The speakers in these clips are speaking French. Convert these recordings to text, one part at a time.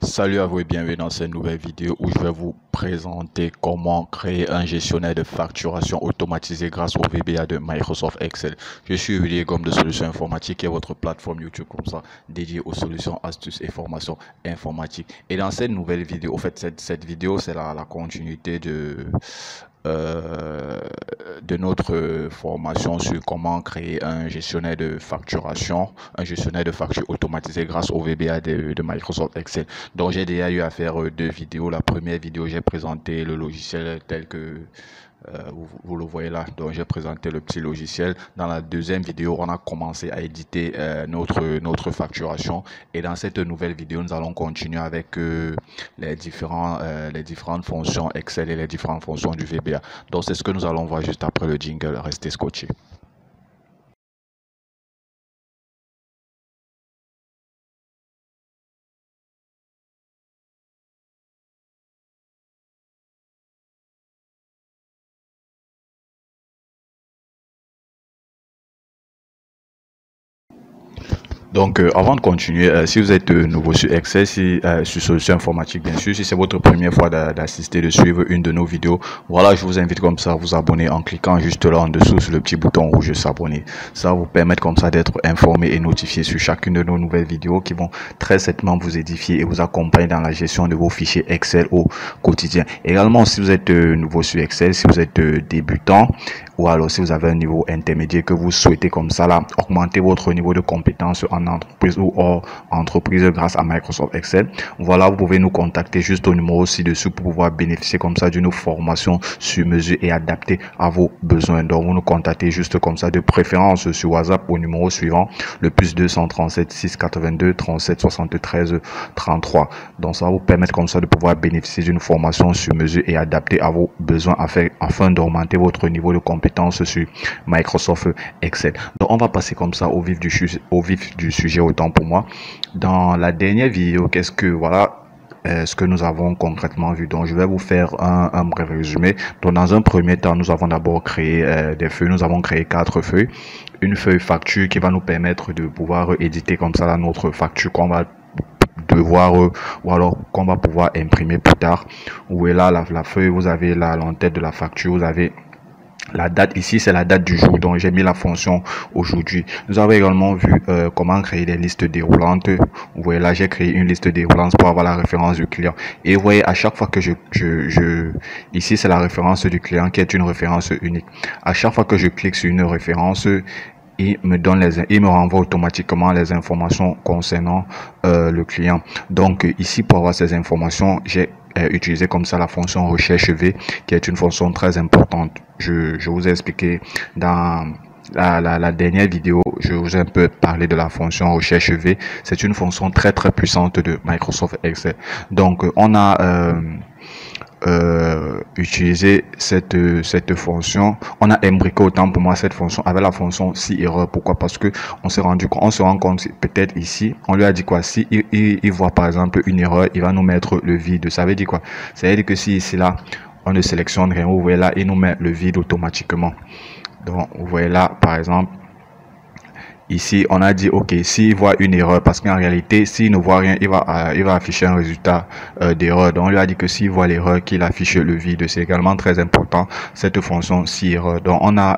Salut à vous et bienvenue dans cette nouvelle vidéo où je vais vous présenter comment créer un gestionnaire de facturation automatisé grâce au VBA de Microsoft Excel. Je suis Willy Gomme de Solutions Informatiques, qui est votre plateforme YouTube comme ça dédiée aux solutions, astuces et formations informatiques. Et dans cette nouvelle vidéo, en fait cette vidéo c'est la continuité euh, de notre formation sur comment créer un gestionnaire de facturation, un gestionnaire de facture automatisé grâce au VBA de Microsoft Excel. Donc j'ai déjà eu à faire deux vidéos. La première vidéo, j'ai présenté le logiciel tel que vous le voyez là. Donc j'ai présenté le petit logiciel. Dans la deuxième vidéo, on a commencé à éditer notre facturation. Et dans cette nouvelle vidéo, nous allons continuer avec les différentes fonctions Excel et les différentes fonctions du VBA. Donc c'est ce que nous allons voir juste après le jingle. Restez scotchés. Donc, avant de continuer, si vous êtes nouveau sur Excel, sur Solutions Informatiques, bien sûr, si c'est votre première fois d'assister, de suivre une de nos vidéos, voilà, je vous invite comme ça à vous abonner en cliquant juste là en dessous sur le petit bouton rouge s'abonner. Ça va vous permettre comme ça d'être informé et notifié sur chacune de nos nouvelles vidéos qui vont très certainement vous édifier et vous accompagner dans la gestion de vos fichiers Excel au quotidien. Également, si vous êtes nouveau sur Excel, si vous êtes débutant, ou alors si vous avez un niveau intermédiaire que vous souhaitez comme ça là augmenter votre niveau de compétence en entreprise ou hors entreprise grâce à Microsoft Excel, voilà, vous pouvez nous contacter juste au numéro ci-dessous pour pouvoir bénéficier comme ça d'une formation sur mesure et adaptée à vos besoins. Donc vous nous contactez juste comme ça, de préférence sur WhatsApp au numéro suivant, le plus 237 682 37 73 33. Donc ça va vous permettre comme ça de pouvoir bénéficier d'une formation sur mesure et adaptée à vos besoins afin d'augmenter votre niveau de compétence sur Microsoft Excel. Donc on va passer comme ça au vif du sujet, autant pour moi. Dans la dernière vidéo, ce que nous avons concrètement vu. Donc je vais vous faire un bref résumé. Donc dans un premier temps, nous avons d'abord créé des feuilles. Nous avons créé 4 feuilles. Une feuille facture qui va nous permettre de pouvoir éditer comme ça notre facture qu'on va devoir ou alors qu'on va pouvoir imprimer plus tard. Où est là la feuille, vous avez là l'entête de la facture, vous avez la date. Ici c'est la date du jour, donc j'ai mis la fonction aujourd'hui. Nous avons également vu comment créer des listes déroulantes. Vous voyez là, j'ai créé une liste déroulante pour avoir la référence du client. Et vous voyez, à chaque fois que ici c'est la référence du client qui est une référence unique. À chaque fois que je clique sur une référence, il me renvoie automatiquement les informations concernant le client. Donc ici, pour avoir ces informations, j'ai utilisé comme ça la fonction recherche V, qui est une fonction très importante. Je vous ai expliqué dans la dernière vidéo, je vous ai un peu parlé de la fonction recherche V. C'est une fonction très puissante de Microsoft Excel. Donc on a utiliser cette fonction, on a imbriqué autant pour moi cette fonction avec la fonction si erreur. Pourquoi? Parce que on se rend compte peut-être ici on lui a dit quoi, si il voit par exemple une erreur, il va nous mettre le vide. Ça veut dire quoi? Ça veut dire que si ici là on ne sélectionne rien, vous voyez là, il nous met le vide automatiquement. Donc vous voyez là par exemple, ici, on a dit, OK, s'il voit une erreur, parce qu'en réalité, s'il ne voit rien, il va afficher un résultat d'erreur. Donc, on lui a dit que s'il voit l'erreur, qu'il affiche le vide. C'est également très important, cette fonction si erreur. Donc, on a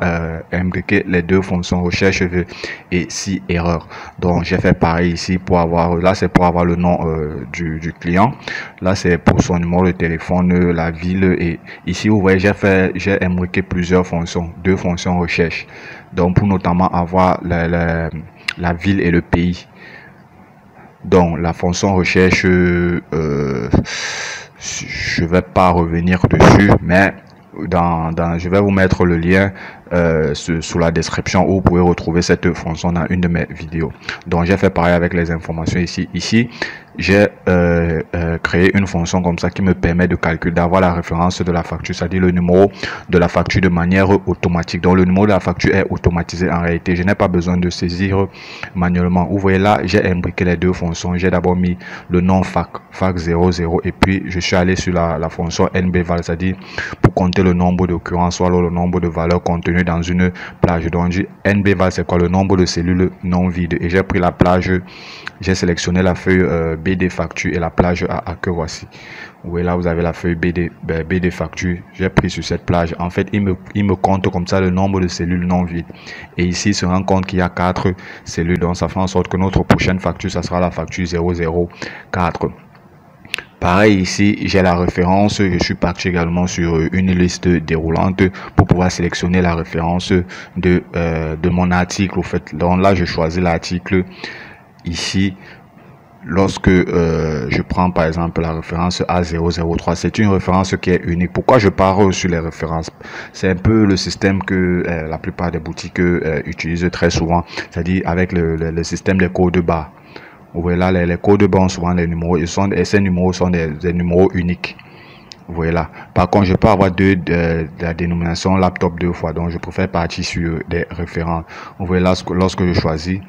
imbriqué les deux fonctions recherche et si erreur. Donc, j'ai fait pareil ici pour avoir, là, c'est pour avoir le nom du client. Là, c'est pour son numéro de téléphone, la ville. Et ici, vous voyez, j'ai imbriqué plusieurs fonctions, deux fonctions recherche. Donc, pour notamment avoir la ville et le pays. Donc, la fonction recherche, je vais pas revenir dessus, mais je vais vous mettre le lien sous la description où vous pouvez retrouver cette fonction dans une de mes vidéos. Donc, j'ai fait pareil avec les informations ici. Ici, j'ai créé une fonction comme ça qui me permet de calculer, d'avoir la référence de la facture, c'est-à-dire le numéro de la facture de manière automatique. Donc le numéro de la facture est automatisé en réalité. Je n'ai pas besoin de saisir manuellement. Vous voyez là, j'ai imbriqué les deux fonctions. J'ai d'abord mis le nom fac00 et puis je suis allé sur la fonction nbval, c'est-à-dire pour compter le nombre d'occurrences ou alors le nombre de valeurs contenues dans une plage. Donc nbval, c'est quoi? Le nombre de cellules non vides. Et j'ai pris la plage, j'ai sélectionné la feuille BD facture et la plage que voici. Vous voyez là, vous avez la feuille BD facture. J'ai pris sur cette plage. En fait, il me compte comme ça le nombre de cellules non vides. Et ici, il se rend compte qu'il y a 4 cellules. Donc, ça fait en sorte que notre prochaine facture, ça sera la facture 004. Pareil ici, j'ai la référence. Je suis parti également sur une liste déroulante pour pouvoir sélectionner la référence de mon article. Au fait, donc là, je choisis l'article ici. Lorsque je prends par exemple la référence A003, c'est une référence qui est unique. Pourquoi je pars sur les références? C'est un peu le système que la plupart des boutiques utilisent très souvent, c'est-à-dire avec le système des codes barres. Vous voyez là, les codes barres ont souvent les numéros, et ces numéros sont des numéros uniques. Vous voyez là. Par contre, je peux avoir la dénomination laptop 2 fois, donc je préfère partir sur des références. Vous voyez là, lorsque je choisis.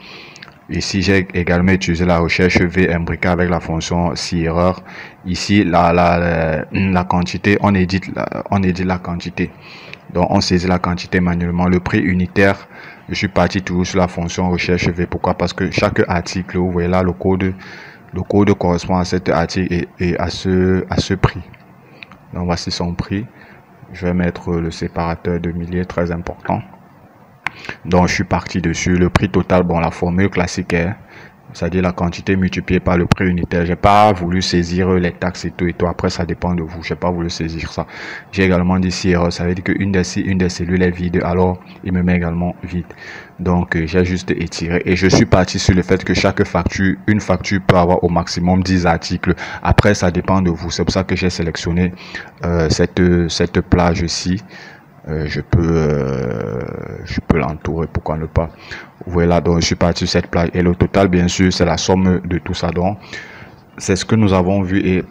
Ici, j'ai également utilisé la recherche vmbrica avec la fonction si erreur. Ici, la quantité, on édite la quantité. Donc, on saisit la quantité manuellement. Le prix unitaire, je suis parti toujours sur la fonction recherche v. Pourquoi? Parce que chaque article, vous voyez là, le code correspond à cet article et à ce prix. Donc, voici son prix. Je vais mettre le séparateur de milliers, très important. Donc, je suis parti dessus. Le prix total, bon, la formule classique est, c'est-à-dire la quantité multipliée par le prix unitaire. J'ai pas voulu saisir les taxes et tout. Après, ça dépend de vous. J'ai pas voulu saisir ça. J'ai également dit si erreur. Ça veut dire qu'une des cellules est vide. Alors, il me met également vide. Donc, j'ai juste étiré. Et je suis parti sur le fait que une facture peut avoir au maximum 10 articles. Après, ça dépend de vous. C'est pour ça que j'ai sélectionné cette plage-ci. Je peux l'entourer, pourquoi ne pas. Voilà, donc je suis parti sur cette plage et le total, bien sûr, c'est la somme de tout ça. Donc c'est ce que nous avons vu, et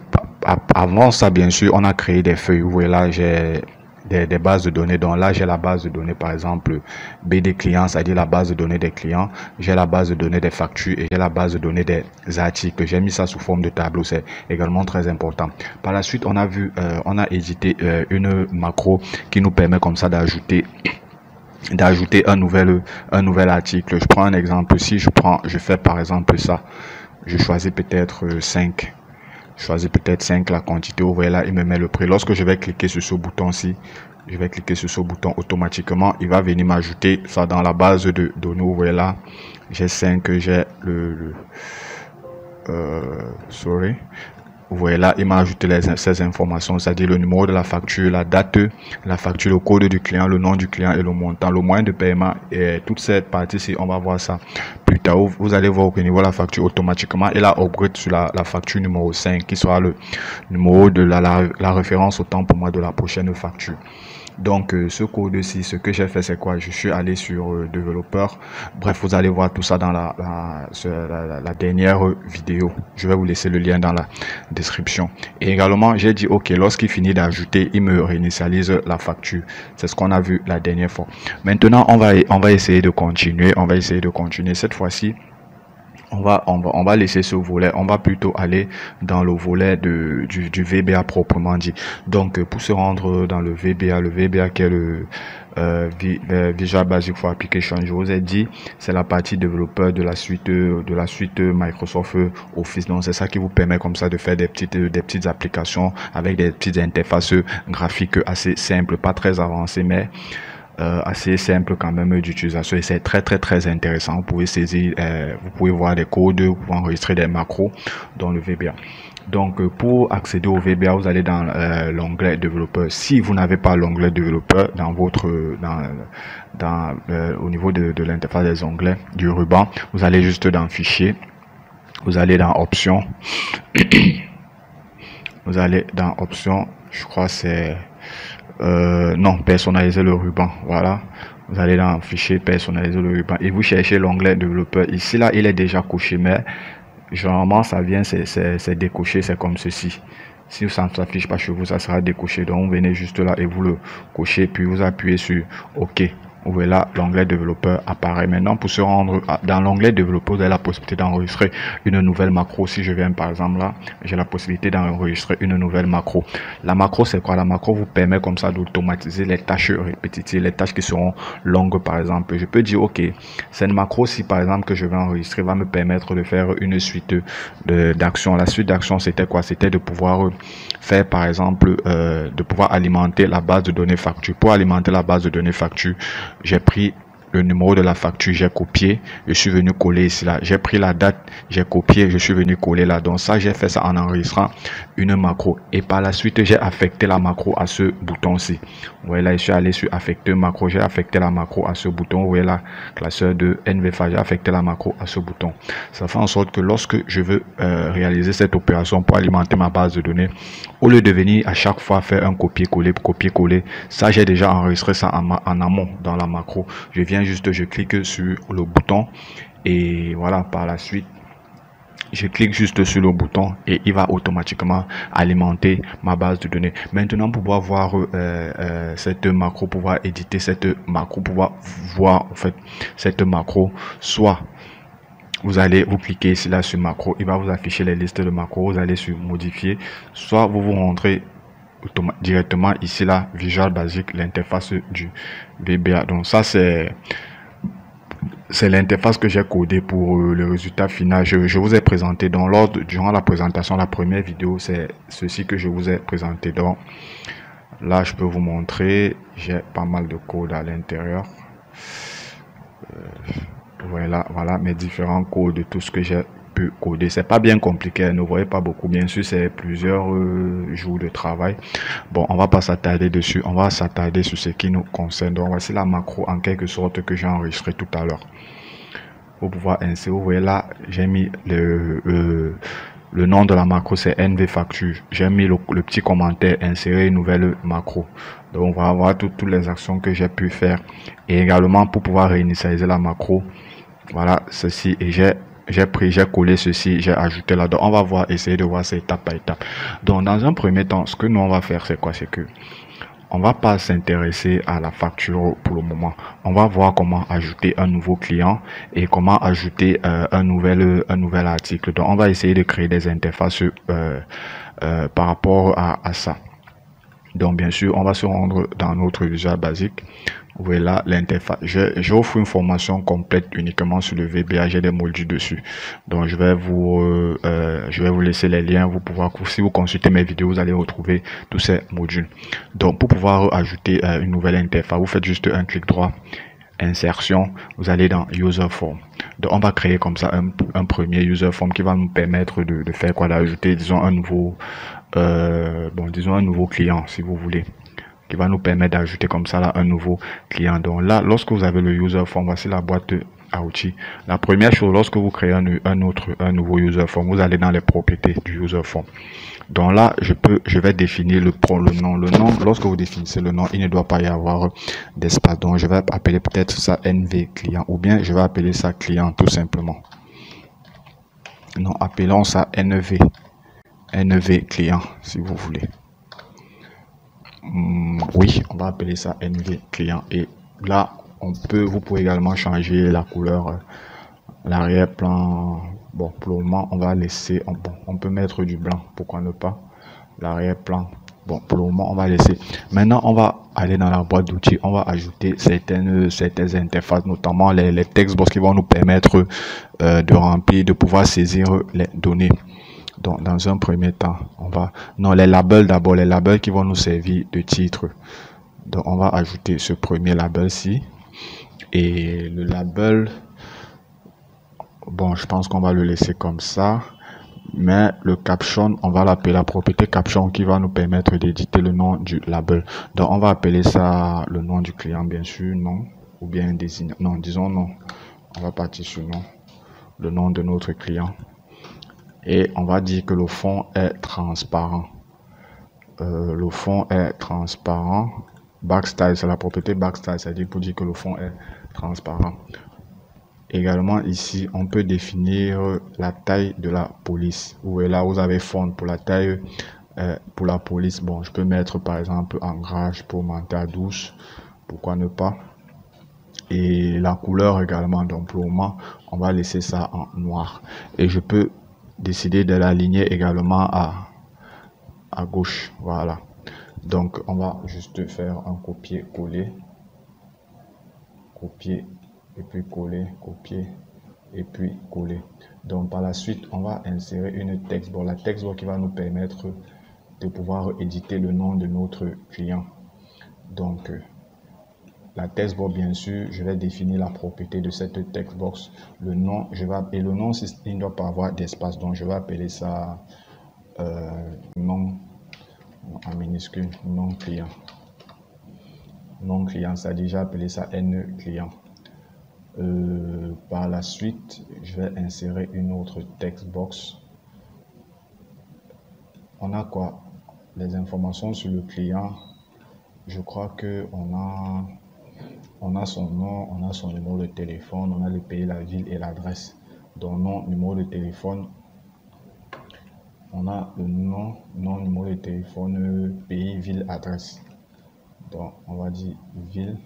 avant ça, bien sûr, on a créé des feuilles. Vous voyez là, j'ai des bases de données. Donc là, j'ai la base de données, par exemple BD clients, c'est-à-dire la base de données des clients. J'ai la base de données des factures et j'ai la base de données des articles. J'ai mis ça sous forme de tableau, c'est également très important. Par la suite, on a édité une macro qui nous permet comme ça d'ajouter un nouvel article. Je prends un exemple. Si je fais par exemple ça, je choisis peut-être 5. Je choisis peut-être 5 la quantité. Vous voyez là, il me met le prix. Lorsque je vais cliquer sur ce bouton-ci, automatiquement, il va venir m'ajouter ça dans la base de données. Vous voyez là, j'ai 5, j'ai vous voyez là, il m'a ajouté ces informations, c'est-à-dire le numéro de la facture, la date, la facture, le code du client, le nom du client et le montant, le moyen de paiement. Et toute cette partie-ci, on va voir ça plus tard. Vous allez voir au niveau de la facture automatiquement. Et là, upgrade sur la facture numéro 5, qui sera le numéro de la référence autant pour moi de la prochaine facture. Donc ce code-ci, ce que j'ai fait, c'est quoi? Je suis allé sur développeur. Bref, vous allez voir tout ça dans la dernière vidéo. Je vais vous laisser le lien dans la description. Et également, j'ai dit ok, lorsqu'il finit d'ajouter, il me réinitialise la facture. C'est ce qu'on a vu la dernière fois. Maintenant, on va essayer de continuer. Cette fois-ci, on va laisser ce volet. On va plutôt aller dans le volet du VBA proprement dit. Donc pour se rendre dans le VBA qui est le Visual Basic for Application, je vous ai dit, c'est la partie développeur de la suite Microsoft Office. Donc c'est ça qui vous permet comme ça de faire des petites applications avec des petites interfaces graphiques assez simples, pas très avancées, mais assez simple quand même d'utilisation, et c'est très intéressant. Vous pouvez saisir, vous pouvez voir des codes, vous pouvez enregistrer des macros dans le VBA. Donc pour accéder au VBA, vous allez dans l'onglet développeur. Si vous n'avez pas l'onglet développeur dans votre au niveau de l'interface des onglets du ruban, vous allez juste dans fichier, vous allez dans options, vous allez dans options, je crois c'est non, personnaliser le ruban. Voilà, vous allez dans fichier, personnaliser le ruban et vous cherchez l'onglet développeur. Ici là, il est déjà coché, mais généralement ça vient, c'est décoché, c'est comme ceci. Si ça ne s'affiche pas chez vous, ça sera décoché. Donc vous venez juste là et vous le cochez, puis vous appuyez sur OK. vous voyez là, l'onglet développeur apparaît. Maintenant, pour se rendre dans l'onglet développeur, vous avez la possibilité d'enregistrer une nouvelle macro. Si je viens par exemple là, j'ai la possibilité d'enregistrer une nouvelle macro. La macro, c'est quoi? La macro vous permet comme ça d'automatiser les tâches répétitives, les tâches qui seront longues par exemple. Je peux dire, ok, c'est une macro si par exemple que je vais enregistrer va me permettre de faire une suite d'actions. La suite d'actions, c'était quoi? C'était de pouvoir faire par exemple, de pouvoir alimenter la base de données facture. Pour alimenter la base de données facture, j'ai pris le numéro de la facture, j'ai copié, je suis venu coller ici là, j'ai pris la date, j'ai copié, je suis venu coller là. Donc ça, j'ai fait ça en enregistrant une macro et par la suite j'ai affecté la macro à ce bouton-ci. Vous voyez là, je suis allé sur affecter macro, j'ai affecté la macro à ce bouton. Vous voyez là, classeur de NVFA, j'ai affecté la macro à ce bouton. Ça fait en sorte que lorsque je veux réaliser cette opération pour alimenter ma base de données, au lieu de venir à chaque fois faire un copier-coller, ça j'ai déjà enregistré ça en amont dans la macro. Je viens juste, je clique sur le bouton et voilà, par la suite je clique juste sur le bouton et il va automatiquement alimenter ma base de données. Maintenant, pour pouvoir voir cette macro, pouvoir éditer cette macro, pouvoir voir en fait cette macro, soit vous allez vous cliquer ici là sur macro, il va vous afficher les listes de macros, vous allez sur modifier, soit vous rentrez directement ici là Visual Basic, l'interface du VBA. Donc ça c'est l'interface que j'ai codée pour le résultat final. Je vous ai présenté dans l'ordre durant la présentation, la première vidéo, c'est ceci que je vous ai présenté. Donc là, je peux vous montrer, j'ai pas mal de code à l'intérieur. Voilà mes différents codes de tout ce que j'ai pu coder. C'est pas bien compliqué, ne voyez pas beaucoup. Bien sûr, c'est plusieurs jours de travail. Bon, on va pas s'attarder dessus. On va s'attarder sur ce qui nous concerne. Donc voici la macro en quelque sorte que j'ai enregistré tout à l'heure. Pour pouvoir insérer, vous voyez là, j'ai mis le nom de la macro, c'est NV facture. J'ai mis le petit commentaire, insérer une nouvelle macro. Donc on va avoir toutes les actions que j'ai pu faire. Et également pour pouvoir réinitialiser la macro, voilà ceci, et j'ai collé ceci, j'ai ajouté là. Donc on va voir, essayer de voir ça étape par étape. Donc dans un premier temps, ce que nous on va faire, c'est quoi? C'est que on va pas s'intéresser à la facture pour le moment. On va voir comment ajouter un nouveau client et comment ajouter un nouvel article. Donc on va essayer de créer des interfaces par rapport à ça. Donc bien sûr, on va se rendre dans notre Visual Basic. Vous voyez là l'interface. J'offre une formation complète uniquement sur le VBA. J'ai des modules dessus. Donc je vais vous laisser les liens. Vous pouvoir, si vous consultez mes vidéos, vous allez retrouver tous ces modules. Donc pour pouvoir ajouter une nouvelle interface, vous faites juste un clic droit, insertion, vous allez dans user form. Donc on va créer comme ça un premier user form qui va nous permettre de faire quoi, d'ajouter disons un nouveau disons un nouveau client si vous voulez, qui va nous permettre d'ajouter comme ça là un nouveau client. Donc là, lorsque vous avez le user form, voici la boîte à outils. La première chose, lorsque vous créez un nouveau user form, vous allez dans les propriétés du user form. Donc là, je vais définir le nom. Le nom, lorsque vous définissez le nom, il ne doit pas y avoir d'espace. Donc je vais appeler peut-être ça NV client, ou bien je vais appeler ça client tout simplement. Non, appelons ça NV client si vous voulez. Oui, on va appeler ça NV client. Et là, vous pouvez également changer la couleur, l'arrière-plan. Bon, pour le moment, on va laisser, on peut mettre du blanc, pourquoi ne pas, l'arrière-plan. Bon, pour le moment, on va laisser. Maintenant, on va aller dans la boîte d'outils, on va ajouter certaines interfaces, notamment les textbox qui vont nous permettre de remplir, de pouvoir saisir les données. Donc, dans un premier temps, les labels d'abord, les labels qui vont nous servir de titre. Donc, on va ajouter ce premier label-ci. Et le label, bon, je pense qu'on va le laisser comme ça. Mais le caption, on va l'appeler la propriété caption qui va nous permettre d'éditer le nom du label. Donc, on va appeler ça le nom du client, bien sûr, non. Ou bien désigner, non, disons non. On va partir sur non. Le nom de notre client. Et on va dire que le fond est transparent. Le fond est transparent. Backstyle, c'est la propriété backstyle, c'est-à-dire pour dire que le fond est transparent. Également ici, on peut définir la taille de la police. Vous voyez là, vous avez fond pour la taille pour la police. Bon, je peux mettre par exemple en grage pour monter à 12. Pourquoi ne pas? Et la couleur également, donc pour le moment, on va laisser ça en noir. Et je peux décider de l'aligner également à gauche. Voilà. Donc, on va juste faire un copier-coller. Copier et puis coller, copier et puis coller. Donc, par la suite, on va insérer une textbox. La textbox qui va nous permettre de pouvoir éditer le nom de notre client. Donc, la textbox, bien sûr, je vais définir la propriété de cette textbox. Le nom, et le nom, il ne doit pas avoir d'espace. Donc, je vais appeler ça nom en minuscule, nom client. Nom client, ça a déjà appelé ça N client. Par la suite, je vais insérer une autre textbox. On a quoi? Les informations sur le client. Je crois que on a son nom, on a son numéro de téléphone, on a le pays, la ville et l'adresse. Donc nom, numéro de téléphone. On a le nom, numéro de téléphone, pays, ville, adresse. Donc on va dire ville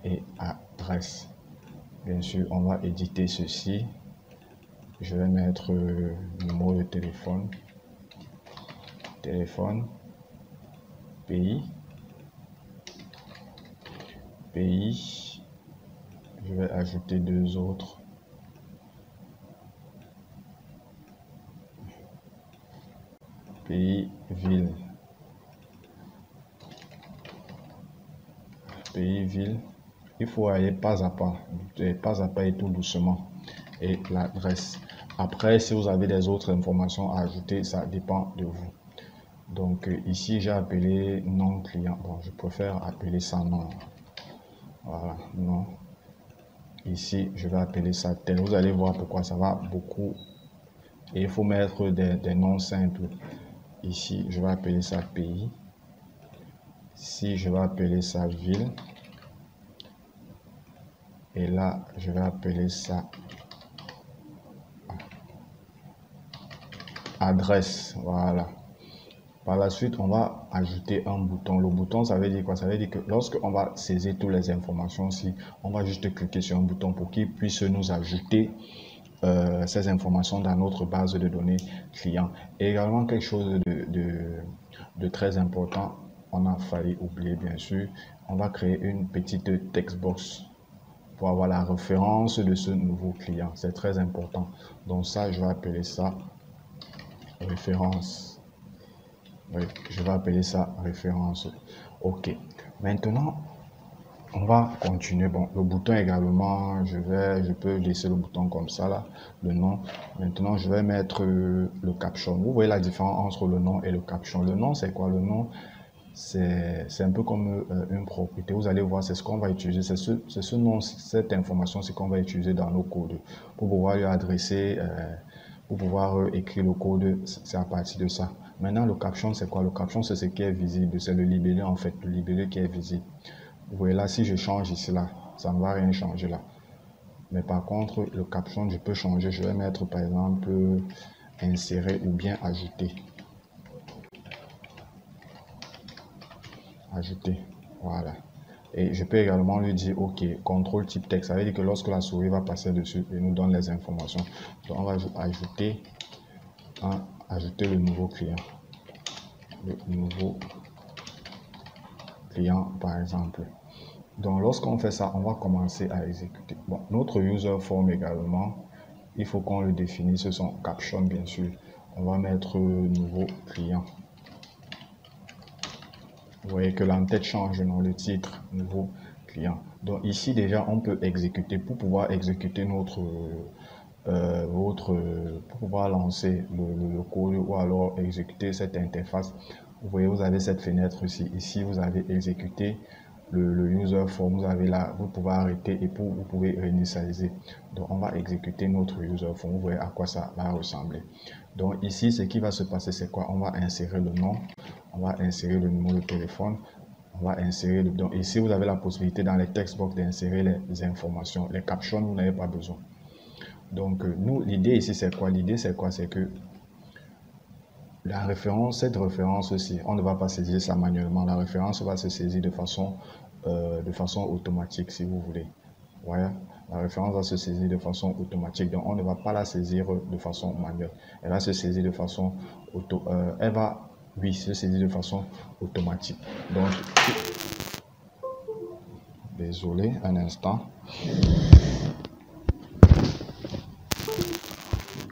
et adresse. Bien sûr, on va éditer ceci. Je vais mettre numéro de téléphone, pays, je vais ajouter deux autres. Pays, ville. Pays, ville. Il faut aller pas à pas et tout doucement. Et l'adresse. Après, si vous avez des autres informations à ajouter, ça dépend de vous. Donc ici, j'ai appelé nom client. Bon, je préfère appeler ça nom. Voilà, nom. Ici, je vais appeler ça tel. Vous allez voir pourquoi ça va beaucoup. Et il faut mettre des noms simples. Ici, je vais appeler ça pays. Ici, je vais appeler ça ville. Et là, je vais appeler ça adresse. Voilà. Par la suite, on va ajouter un bouton. Le bouton, ça veut dire quoi? Ça veut dire que lorsqu'on va saisir toutes les informations, on va juste cliquer sur un bouton pour qu'il puisse nous ajouter ces informations dans notre base de données client. Et également, quelque chose de très important, on a failli oublier, bien sûr, on va créer une petite textbox pour avoir la référence de ce nouveau client. C'est très important. Donc ça, je vais appeler ça référence. Oui, je vais appeler ça référence. OK. Maintenant, on va continuer. Bon, le bouton également, je peux laisser le bouton comme ça, là, le nom. Maintenant, je vais mettre le caption. Vous voyez la différence entre le nom et le caption. Le nom, c'est quoi? Le nom, c'est un peu comme une propriété. Vous allez voir, c'est ce qu'on va utiliser. C'est ce nom, cette information, c'est qu'on va utiliser dans nos codes pour pouvoir lui adresser, pour pouvoir écrire le code. C'est à partir de ça. Maintenant, le caption, c'est quoi? Le caption, c'est ce qui est visible. C'est le libellé, en fait, le libellé qui est visible. Vous voyez là, si je change ici, là, ça ne va rien changer là. Mais par contre, le caption, je peux changer. Je vais mettre, par exemple, insérer ou bien ajouter. Ajouter, voilà. Et je peux également lui dire, OK, contrôle type texte. Ça veut dire que lorsque la souris va passer dessus, il nous donne les informations. Donc, on va ajouter le nouveau client. Le nouveau client, par exemple. Donc, lorsqu'on fait ça, on va commencer à exécuter. Bon, notre user form également, il faut qu'on le définisse son caption, bien sûr. On va mettre nouveau client. Vous voyez que l'entête change, non, le titre, nouveau client. Donc ici déjà, on peut exécuter. Pour pouvoir exécuter pour pouvoir lancer le code ou alors exécuter cette interface, vous voyez, vous avez cette fenêtre ici. Ici, vous avez exécuté le user form. Vous avez là, vous pouvez arrêter et vous pouvez réinitialiser. Donc on va exécuter notre user form. Vous voyez à quoi ça va ressembler. Donc ici, ce qui va se passer, c'est quoi? On va insérer le nom, on va insérer le numéro de téléphone, on va insérer le... Donc ici, vous avez la possibilité dans les textbox d'insérer les informations. Les captions, vous n'avez pas besoin. Donc nous, l'idée ici, c'est quoi? L'idée, c'est quoi? C'est que la référence, cette référence aussi, on ne va pas saisir ça manuellement. La référence va se saisir de façon de façon automatique si vous voulez. Voilà, la référence va se saisir de façon automatique. Donc, on ne va pas la saisir de façon manuelle. Elle va se saisir de façon elle va, oui, se saisir de façon automatique. Donc, désolé, un instant.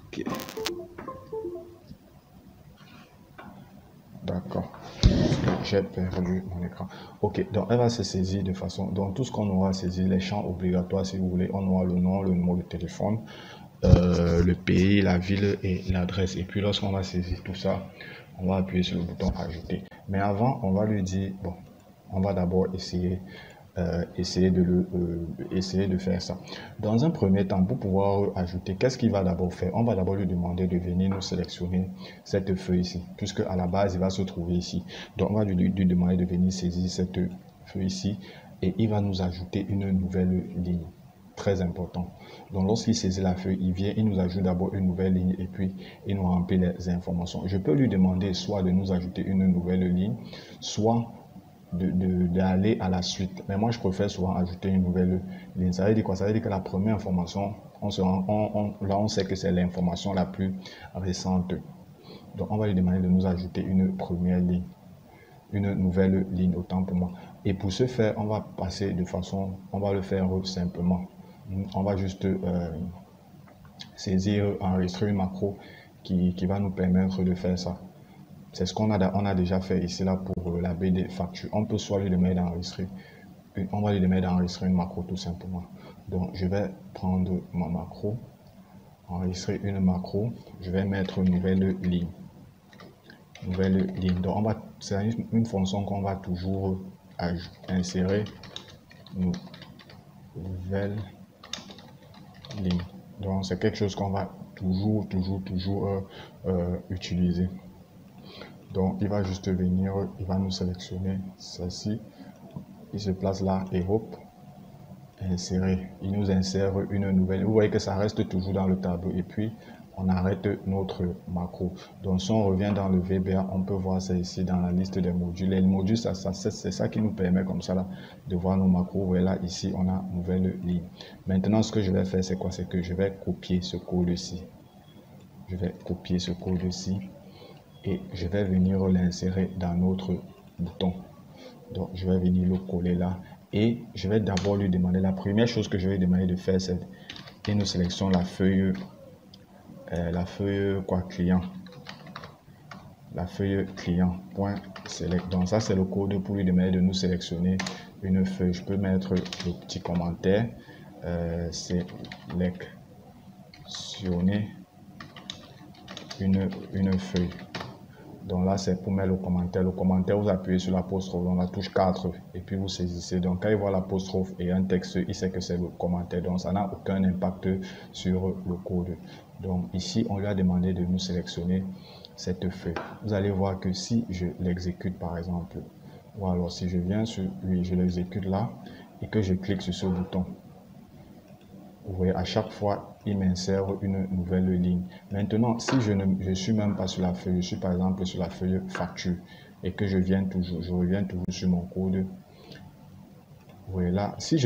Ok. D'accord. J'ai perdu mon écran. Ok, donc elle va se saisir de façon. Donc tout ce qu'on aura saisi, les champs obligatoires, si vous voulez, on aura le nom, le numéro de téléphone, le pays, la ville et l'adresse. Et puis lorsqu'on va saisir tout ça, on va appuyer sur le bouton ajouter. Mais avant, on va lui dire, bon, on va d'abord essayer de faire ça. Dans un premier temps, pour pouvoir ajouter, qu'est-ce qu'il va d'abord faire? On va d'abord lui demander de venir nous sélectionner cette feuille ici, puisque à la base, il va se trouver ici. Donc, on va lui demander de venir saisir cette feuille ici et il va nous ajouter une nouvelle ligne. Très important. Donc, lorsqu'il saisit la feuille, il vient, il nous ajoute d'abord une nouvelle ligne et puis il nous remplit les informations. Je peux lui demander soit de nous ajouter une nouvelle ligne, soit d'aller à la suite. Mais moi, je préfère souvent ajouter une nouvelle ligne. Ça veut dire quoi? Ça veut dire que la première information, là, on sait que c'est l'information la plus récente. Donc, on va lui demander de nous ajouter une première ligne, une nouvelle ligne, autant pour moi. Et pour ce faire, on va passer de façon, on va le faire simplement. On va juste saisir, enregistrer une macro qui va nous permettre de faire ça. C'est ce qu'on a déjà fait ici là pour la BD facture. On peut soit lui demander d'enregistrer, on va lui demander d'enregistrer une macro tout simplement. Donc je vais prendre ma macro, enregistrer une macro, je vais mettre une nouvelle ligne. Nouvelle ligne. Donc c'est une fonction qu'on va toujours insérer, nouvelle ligne. Donc c'est quelque chose qu'on va toujours utiliser. Donc, il va juste venir, il va nous sélectionner celle-ci. Il se place là et hop, insérer. Il nous insère une nouvelle. Vous voyez que ça reste toujours dans le tableau et puis on arrête notre macro. Donc, si on revient dans le VBA, on peut voir ça ici dans la liste des modules. Les modules, c'est ça qui nous permet comme ça là, de voir nos macros. Voilà, ici, on a nouvelle ligne. Maintenant, ce que je vais faire, c'est quoi? C'est que je vais copier ce code-ci. Je vais copier ce code-ci. Et je vais venir l'insérer dans notre bouton. Donc, je vais venir le coller là. Et je vais d'abord lui demander, la première chose que je vais lui demander de faire, c'est qu'il nous sélectionne la feuille client. La feuille client, point select. Donc, ça, c'est le code pour lui demander de nous sélectionner une feuille. Je peux mettre le petit commentaire, sélectionner une feuille. Donc là, c'est pour mettre le commentaire. Le commentaire, vous appuyez sur l'apostrophe, dans la touche 4, et puis vous saisissez. Donc quand il voit l'apostrophe et un texte, il sait que c'est le commentaire. Donc ça n'a aucun impact sur le code. Donc ici, on lui a demandé de nous sélectionner cette feuille. Vous allez voir que si je l'exécute, par exemple, ou alors si je viens sur lui, je l'exécute là, et que je clique sur ce bouton, vous voyez, à chaque fois, il m'insère une nouvelle ligne. Maintenant, si je ne suis même pas sur la feuille, je suis par exemple sur la feuille facture et que je reviens toujours sur mon code. Vous voyez là, si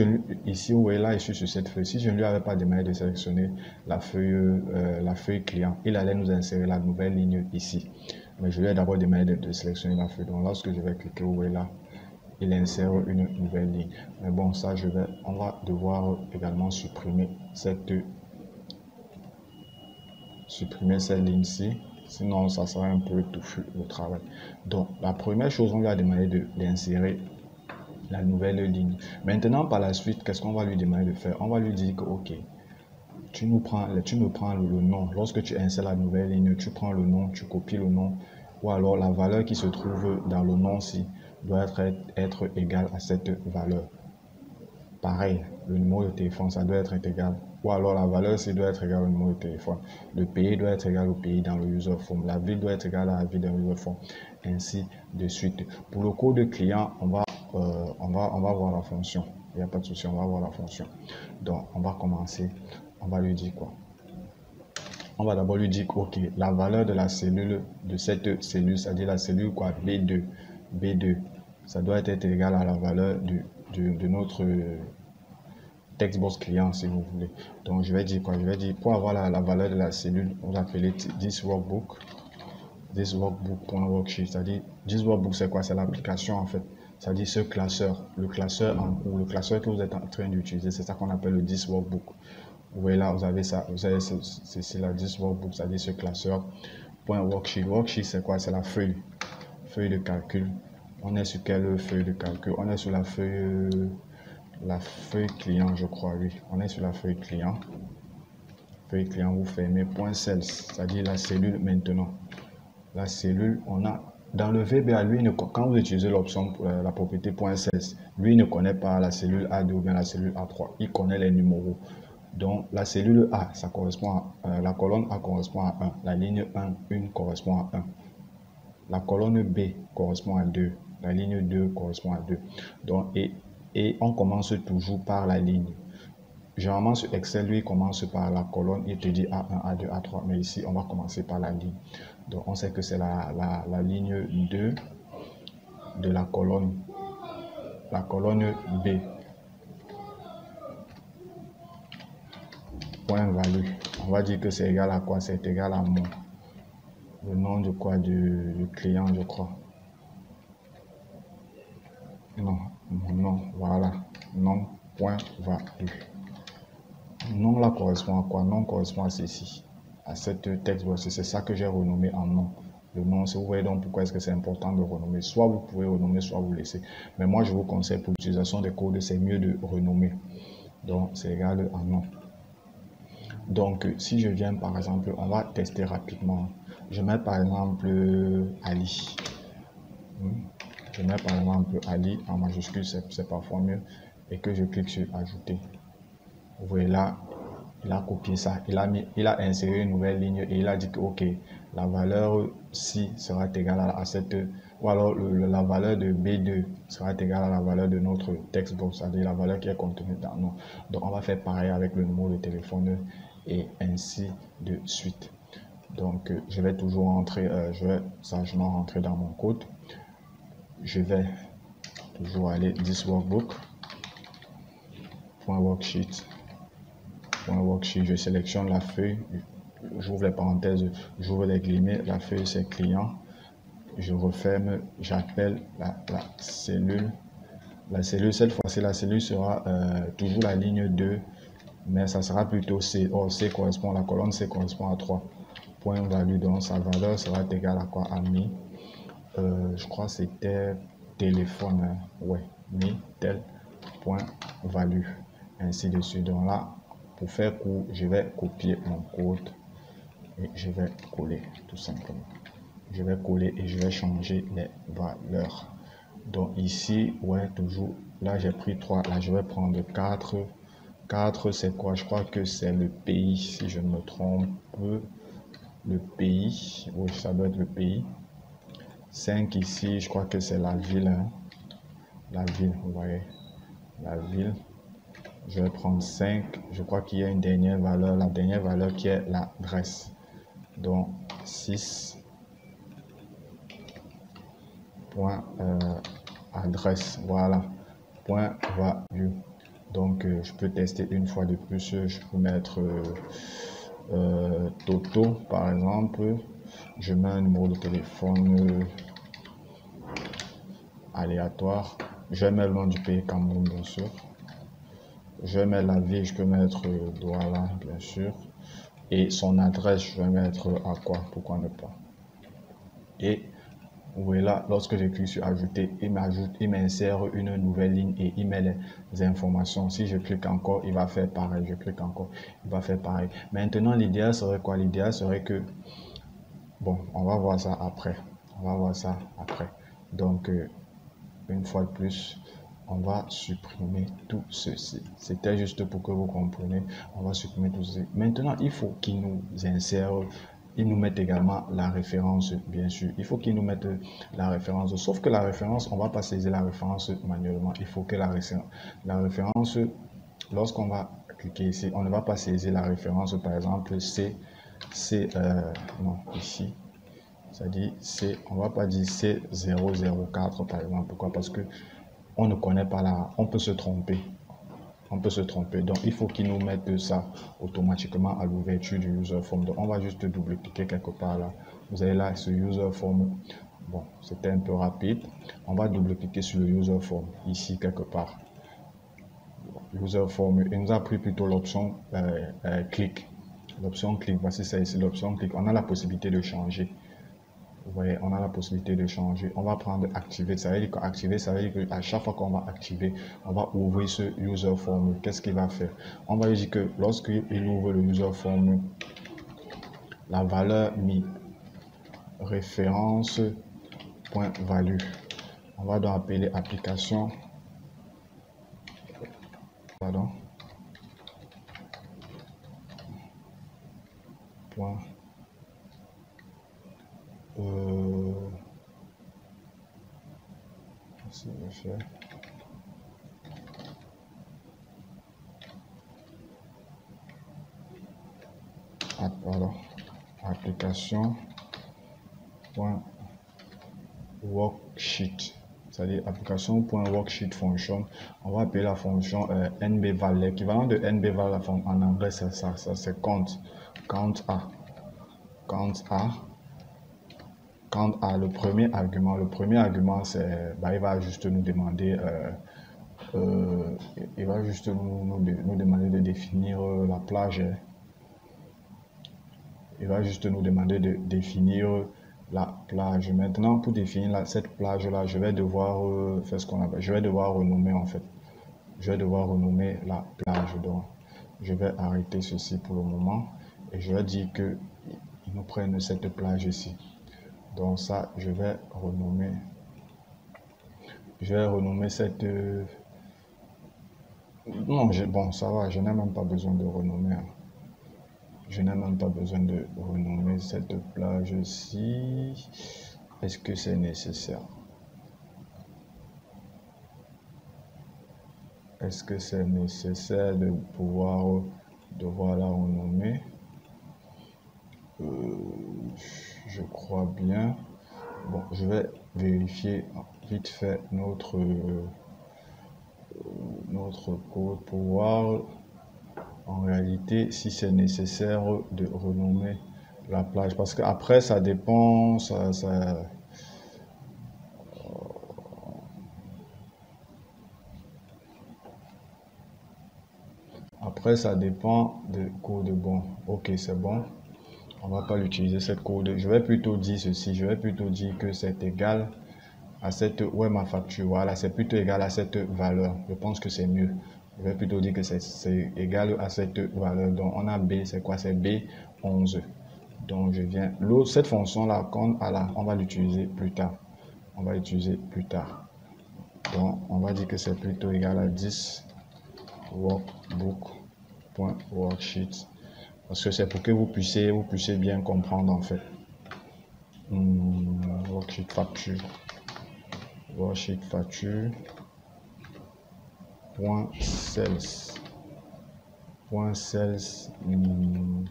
ici, vous voyez là, je suis sur cette feuille. Si je ne lui avais pas demandé de sélectionner la feuille client, il allait nous insérer la nouvelle ligne ici. Mais je lui ai d'abord demandé de sélectionner la feuille. Donc, lorsque je vais cliquer, vous voyez là, il insère une nouvelle ligne. Mais bon, ça, on va devoir également supprimer cette ligne-ci. Sinon, ça sera un peu touffu le travail. Donc, la première chose, on lui a demandé d'insérer la nouvelle ligne. Maintenant, par la suite, qu'est-ce qu'on va lui demander de faire? On va lui dire que, OK, tu me prends le nom. Lorsque tu insères la nouvelle ligne, tu prends le nom, tu copies le nom. Ou alors, la valeur qui se trouve dans le nom-ci doit être égal à cette valeur. Pareil, le numéro de téléphone, ça doit être égal. Ou alors la valeur, c'est doit être égal au numéro de téléphone. Le pays doit être égal au pays dans le user form. La ville doit être égale à la ville dans le user form. Ainsi de suite. Pour le code client, on va voir la fonction. Il n'y a pas de souci, on va voir la fonction. Donc, on va commencer. On va lui dire quoi? On va d'abord lui dire, OK, la valeur de la cellule, de cette cellule, c'est-à-dire la cellule quoi, B2, ça doit être égal à la valeur du de notre textbox client si vous voulez. Donc je vais dire quoi? Je vais dire pour avoir la valeur de la cellule, vous appelez this workbook, this workbook.worksheet. C'est-à-dire, this workbook c'est quoi? C'est l'application en fait. C'est-à-dire ce classeur, le classeur en cours, le classeur que vous êtes en train d'utiliser, c'est ça qu'on appelle le this workbook. Vous voyez là, vous avez ça, vous avez c'est la this workbook, c'est-à-dire ce classeur. .worksheet. Worksheet c'est quoi? C'est la feuille de calcul. On est sur quelle feuille de calcul? On est sur la feuille client, je crois, oui. On est sur la feuille client. Feuille client, vous fermez .cells, c'est-à-dire la cellule maintenant. La cellule, on a dans le VBA, lui, quand vous utilisez l'option, la propriété .cells, lui ne connaît pas la cellule A2 ou bien la cellule A3. Il connaît les numéros. Donc, la cellule A, ça correspond à, la colonne A correspond à 1. La ligne 1 correspond à 1. La colonne B correspond à 2. La ligne 2 correspond à 2. Donc, et on commence toujours par la ligne. Généralement, sur Excel, lui, il commence par la colonne. Il te dit A1, A2, A3. Mais ici, on va commencer par la ligne. Donc, on sait que c'est la ligne 2 de la colonne B. Point value. On va dire que c'est égal à quoi? C'est égal à le nom de quoi? Du client, je crois. Non, non, voilà. Nom, point value. Nom là correspond à quoi? Nom correspond à ceci, à cette textbox. C'est ça que j'ai renommé en nom. Le nom, si vous voyez donc pourquoi est-ce que c'est important de renommer. Soit vous pouvez renommer, soit vous laissez. Mais moi, je vous conseille pour l'utilisation des codes, c'est mieux de renommer. Donc, c'est égal à nom. Donc, si je viens par exemple, on va tester rapidement. Je mets par exemple Ali. Je mets par exemple Ali en majuscule, c'est parfois mieux. Et que je clique sur ajouter. Vous voyez là, il a copié ça. Il a inséré une nouvelle ligne et il a dit que ok, la valeur ci sera égale à cette, ou alors la valeur de B2 sera égale à la valeur de notre textbox, c'est-à-dire la valeur qui est contenue dans nous. Donc on va faire pareil avec le numéro de téléphone et ainsi de suite. Donc je vais toujours entrer, je vais sagement rentrer dans mon code. Je vais toujours aller this workbook .worksheet. .worksheet, je sélectionne la feuille, j'ouvre les parenthèses, j'ouvre les guillemets, la feuille c'est client, je referme, j'appelle la cellule. La cellule, cette fois-ci, la cellule sera toujours la ligne 2, mais ça sera plutôt C. Or, C correspond, la colonne C correspond à 3. Point value, donc sa valeur sera égale à quoi? À mi. Je crois que c'était téléphone, hein. Ouais, mi tel point value, ainsi de suite. Donc là, pour faire court, je vais copier mon code et je vais coller tout simplement. Je vais coller et je vais changer les valeurs. Donc ici, ouais, toujours, là j'ai pris 3, là je vais prendre 4. 4 c'est quoi? Je crois que c'est le pays, si je ne me trompe. Le pays, oui, ça doit être le pays. 5 ici, je crois que c'est la ville, hein. La ville, vous voyez, la ville. Je vais prendre 5, je crois qu'il y a une dernière valeur, la dernière valeur qui est l'adresse. Donc 6 point adresse, voilà, point value. Donc je peux tester une fois de plus, je peux mettre Toto par exemple. Je mets un numéro de téléphone aléatoire. Je vais mettre le nom du pays, Cameroun bien sûr. Je vais mettre la ville, je peux mettre Douala bien sûr. Et son adresse, je vais mettre à quoi? Pourquoi ne pas? Et vous voyez là, lorsque je clique sur ajouter, il m'insère une nouvelle ligne et il met les informations. Si je clique encore, il va faire pareil. Je clique encore, il va faire pareil. Maintenant, l'idéal serait quoi? L'idéal serait que, bon, on va voir ça après. On va voir ça après. Donc, une fois de plus, on va supprimer tout ceci. C'était juste pour que vous compreniez. On va supprimer tout ceci. Maintenant, il faut qu'il nous insère. Ils nous mettent également la référence, bien sûr. Il faut qu'ils nous mettent la référence. Sauf que la référence, on ne va pas saisir la référence manuellement. Il faut que la référence, lorsqu'on va cliquer ici, on ne va pas saisir la référence. Par exemple, non, ici. C'est-à-dire, on ne va pas dire C004 par exemple. Pourquoi? Parce que on ne connaît pas là, on peut se tromper. On peut se tromper. Donc, il faut qu'il nous mette ça automatiquement à l'ouverture du user form. Donc, on va juste double-cliquer quelque part là. Vous avez là ce user form. Bon, c'était un peu rapide. On va double-cliquer sur le user form ici quelque part. User form. Il nous a pris plutôt l'option clic. L'option clic. Voici ça ici, l'option clic. On a la possibilité de changer. Vous voyez, on a la possibilité de changer. On va prendre activer. Ça veut dire qu'activer, ça veut dire qu'à chaque fois qu'on va activer, on va ouvrir ce user form. Qu'est-ce qu'il va faire? On va lui dire que lorsqu'il ouvre le user form, la valeur mi référence point value. On va donc appeler application. Pardon. Point. Si je fais. Ah, pardon. Application. Point worksheet. C'est-à-dire application.worksheet function. On va appeler la fonction nbval. L'équivalent de nbval en anglais, c'est ça. Ça c'est count. Count a. Le premier argument. Le premier argument, c'est il va juste nous demander il va juste nous demander de définir la plage. Il va juste nous demander de définir la plage. Maintenant, pour définir cette plage-là, je vais devoir faire ce qu'on appelle. Je vais devoir renommer en fait. Je vais devoir renommer la plage. Donc, je vais arrêter ceci pour le moment et je vais dire que ils nous prennent cette plage ici. Donc ça, je vais renommer. Je vais renommer cette. Non, bon, ça va. Je n'ai même pas besoin de renommer. Hein. Je n'ai même pas besoin de renommer cette plage-ci. Est-ce que c'est nécessaire? Est-ce que c'est nécessaire de pouvoir devoir la renommer? Je crois bien. Bon, je vais vérifier vite fait notre code pour voir en réalité si c'est nécessaire de renommer la plage, parce que après ça dépend, après ça dépend de code. Bon, ok, c'est bon, on va pas l'utiliser cette code. Je vais plutôt dire ceci, je vais plutôt dire que c'est égal à cette, ouais, ma facture, voilà, c'est plutôt égal à cette valeur. Je pense que c'est mieux. Je vais plutôt dire que c'est égal à cette valeur. Donc on a B, c'est quoi? C'est B11. Donc je viens, cette fonction-là, on va l'utiliser plus tard. On va l'utiliser plus tard. Donc on va dire que c'est plutôt égal à 10 workbook.worksheet. Parce que c'est pour que vous puissiez bien comprendre en fait. Worksheet facture. Worksheet facture. .sales. .sales.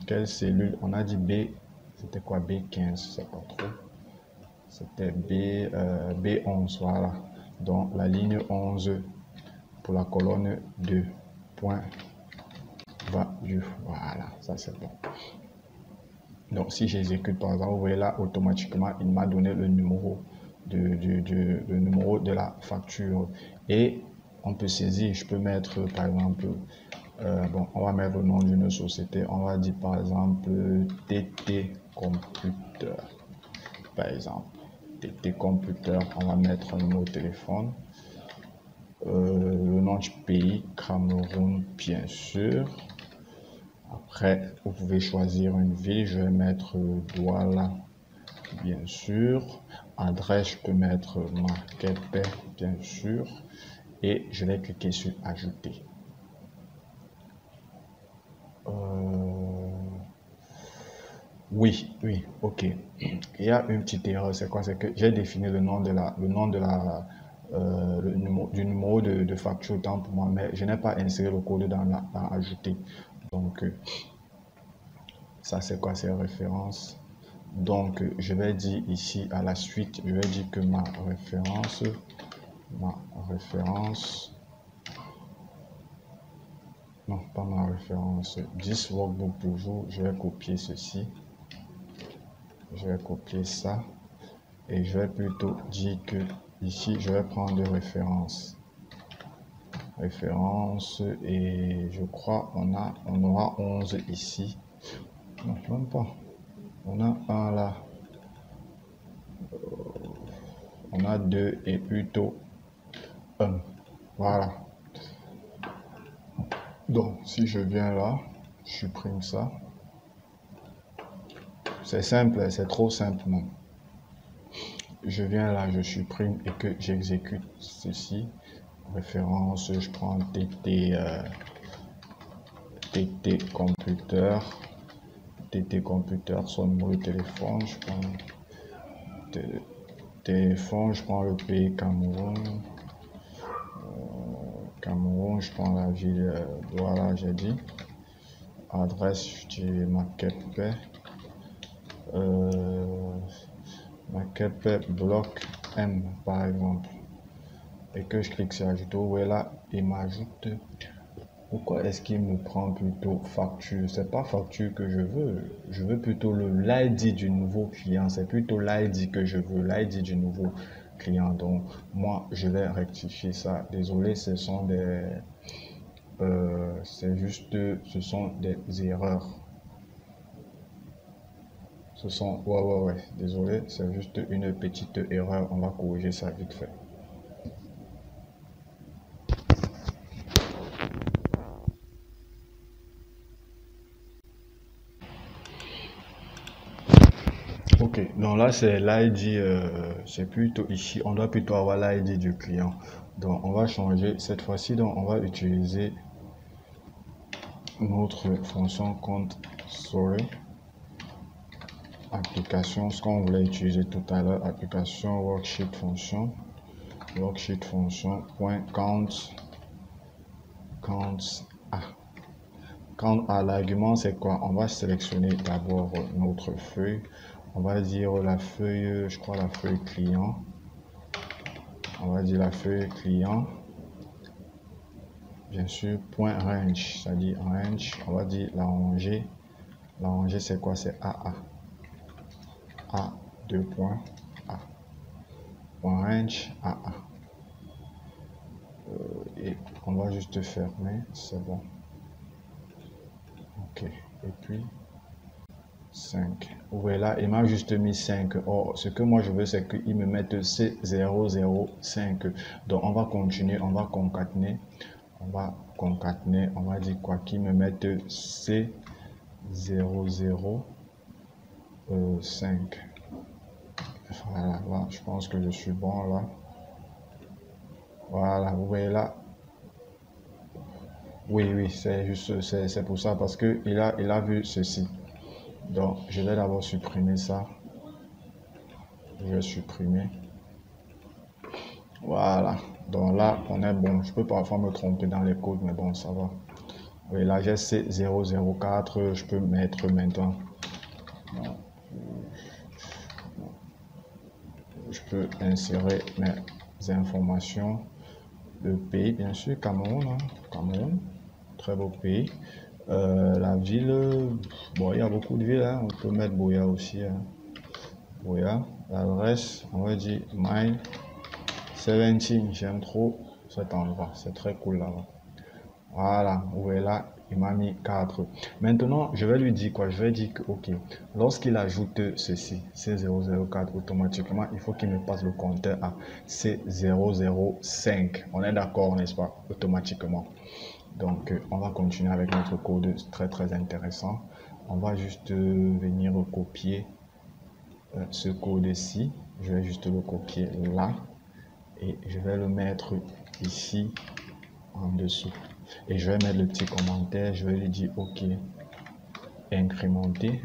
Quelle cellule? On a dit B. C'était quoi? B15, c'est pas trop. C'était B11, voilà. Donc la ligne 11 pour la colonne 2. Point value. Voilà, ça c'est bon. Donc si j'exécute par exemple, vous voyez là, automatiquement, il m'a donné le numéro le numéro de la facture. Et on peut saisir, je peux mettre par exemple, bon, on va mettre le nom d'une société, on va dire par exemple TT Computer, par exemple. TT Computer, on va mettre un numéro de téléphone, le nom du pays, Cameroun, bien sûr. Après, vous pouvez choisir une ville, je vais mettre Douala, bien sûr. Adresse, je peux mettre Marquette, bien sûr. Et je vais cliquer sur ajouter. Oui, ok. Il y a une petite erreur, c'est quoi? C'est que j'ai défini le nom du numéro de facture autant pour moi, mais je n'ai pas inséré le code dans ajouter. Donc, ça c'est quoi? C'est référence. Donc, je vais dire ici à la suite, je vais dire que ma référence ma référence. Non, pas ma référence. 10 workbook toujours. Je vais copier ceci. Je vais copier ça. Et je vais plutôt dire que ici, je vais prendre de référence. Référence. Et je crois on aura 11 ici. Non, même pas. On a un là. On a 2 et plutôt 1. Voilà. Donc, si je viens là, je supprime ça. C'est simple, c'est trop simple, non? Je viens là, je supprime et que j'exécute ceci. Référence, je prends TT computer. TT computer, son numéro de téléphone. Je prends téléphone, je prends le pays Cameroun. Cameroun, je prends la ville, voilà, j'ai dit. Adresse, je dis Makepe. Makepe bloc M, par exemple. Et que je clique sur ajouter, voilà, il m'ajoute. Pourquoi est-ce qu'il me prend plutôt facture? C'est pas facture que je veux plutôt l'ID du nouveau client. C'est plutôt l'ID que je veux, l'ID du nouveau client. Donc moi je vais rectifier ça. Désolé, ce sont des ce sont des erreurs. Ce sont ouais, désolé, c'est juste une petite erreur. On va corriger ça vite fait. Ok, donc là c'est l'ID, c'est plutôt ici, on doit plutôt avoir l'ID du client. Donc on va changer cette fois-ci, donc on va utiliser notre fonction compte sorry application, ce qu'on voulait utiliser tout à l'heure, application worksheet fonction point count à l'argument c'est quoi? On va sélectionner d'abord notre feuille. On va dire la feuille, je crois la feuille client. On va dire la feuille client. Bien sûr, point range, c'est-à-dire range. On va dire la rangée. La rangée, c'est quoi? C'est AA. A, 2 points, A. Point range, AA. Et on va juste fermer, c'est bon. Ok, et puis 5. Voilà, il m'a juste mis 5. Or, ce que moi je veux, c'est qu'il me mette C005. Donc, on va continuer, on va concaténer. On va concaténer, on va dire quoi? Qu'il me mette C005. Voilà, là, je pense que je suis bon là. Voilà, vous voyez là. Oui, c'est juste, c'est pour ça, parce que il a vu ceci. Donc, je vais d'abord supprimer ça. Je vais supprimer. Voilà. Donc là, on est bon. Je peux parfois me tromper dans les codes, mais bon, ça va. Oui, là, j'ai C004. Je peux mettre maintenant. Je peux insérer mes informations. Le pays, bien sûr, Cameroun. Hein. Cameroun. Très beau pays. La ville, bon, il y a beaucoup de villes. Hein. On peut mettre Boya aussi. Hein. Boya. L'adresse, on va dire My 17. J'aime trop cet endroit. C'est très cool là-bas. Voilà, vous voyez là, il m'a mis 4. Maintenant, je vais lui dire quoi? Je vais dire que, ok, lorsqu'il ajoute ceci, C004, automatiquement, il faut qu'il me passe le compteur à C005. On est d'accord, n'est-ce pas? Automatiquement. Donc, on va continuer avec notre code très intéressant. On va juste venir copier ce code-ci. Je vais juste le copier là. Et je vais le mettre ici en dessous. Et je vais mettre le petit commentaire, je vais lui dire ok, incrémenter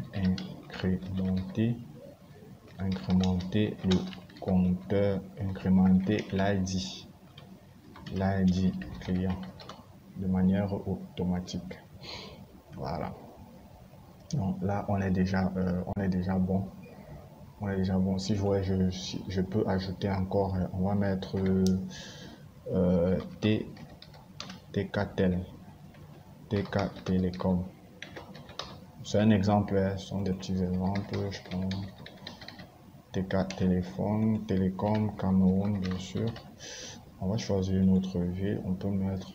le compteur, incrémenter l'ID client de manière automatique. Voilà. Donc là on est déjà bon. On est déjà bon. Si je vois, je peux ajouter encore, on va mettre TK Télécom. C'est un exemple, ce sont des petits exemples. Je prends TK Télécom, Cameroun, bien sûr. On va choisir une autre ville. On peut mettre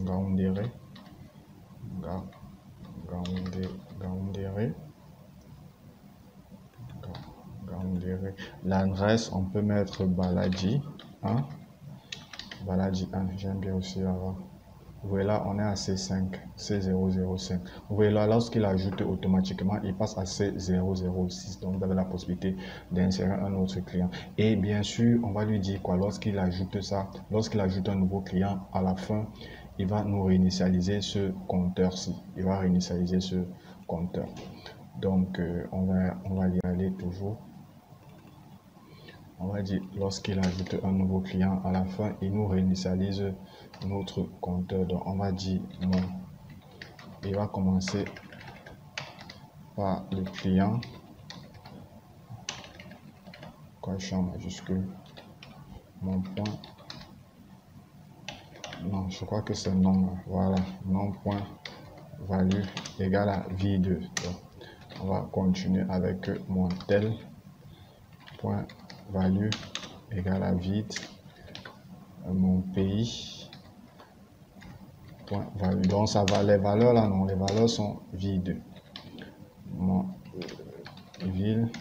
Gaoundéré. Gaoundéré. L'adresse, on peut mettre Baladji 1. Baladji 1, j'aime bien aussi avoir. Vous voyez là, on est à C5, C005. Vous voyez là, lorsqu'il ajoute automatiquement, il passe à C006. Donc, vous avez la possibilité d'insérer un autre client. Et bien sûr, on va lui dire quoi lorsqu'il ajoute ça, lorsqu'il ajoute un nouveau client, à la fin, il va nous réinitialiser ce compteur-ci. Il va réinitialiser ce compteur. Donc, on va y aller toujours. On va dire, lorsqu'il ajoute un nouveau client, à la fin, il nous réinitialise notre compteur. Donc, on va dire non. Il va commencer par le client. Quoi, je suis en majuscule. Mon point. Non, je crois que c'est non. Voilà, non point value égale à v2. Donc, on va continuer avec mon tel point value égale à vide. Mon pays. Point value. Donc ça va, les valeurs là, non, les valeurs sont vides. Mon ville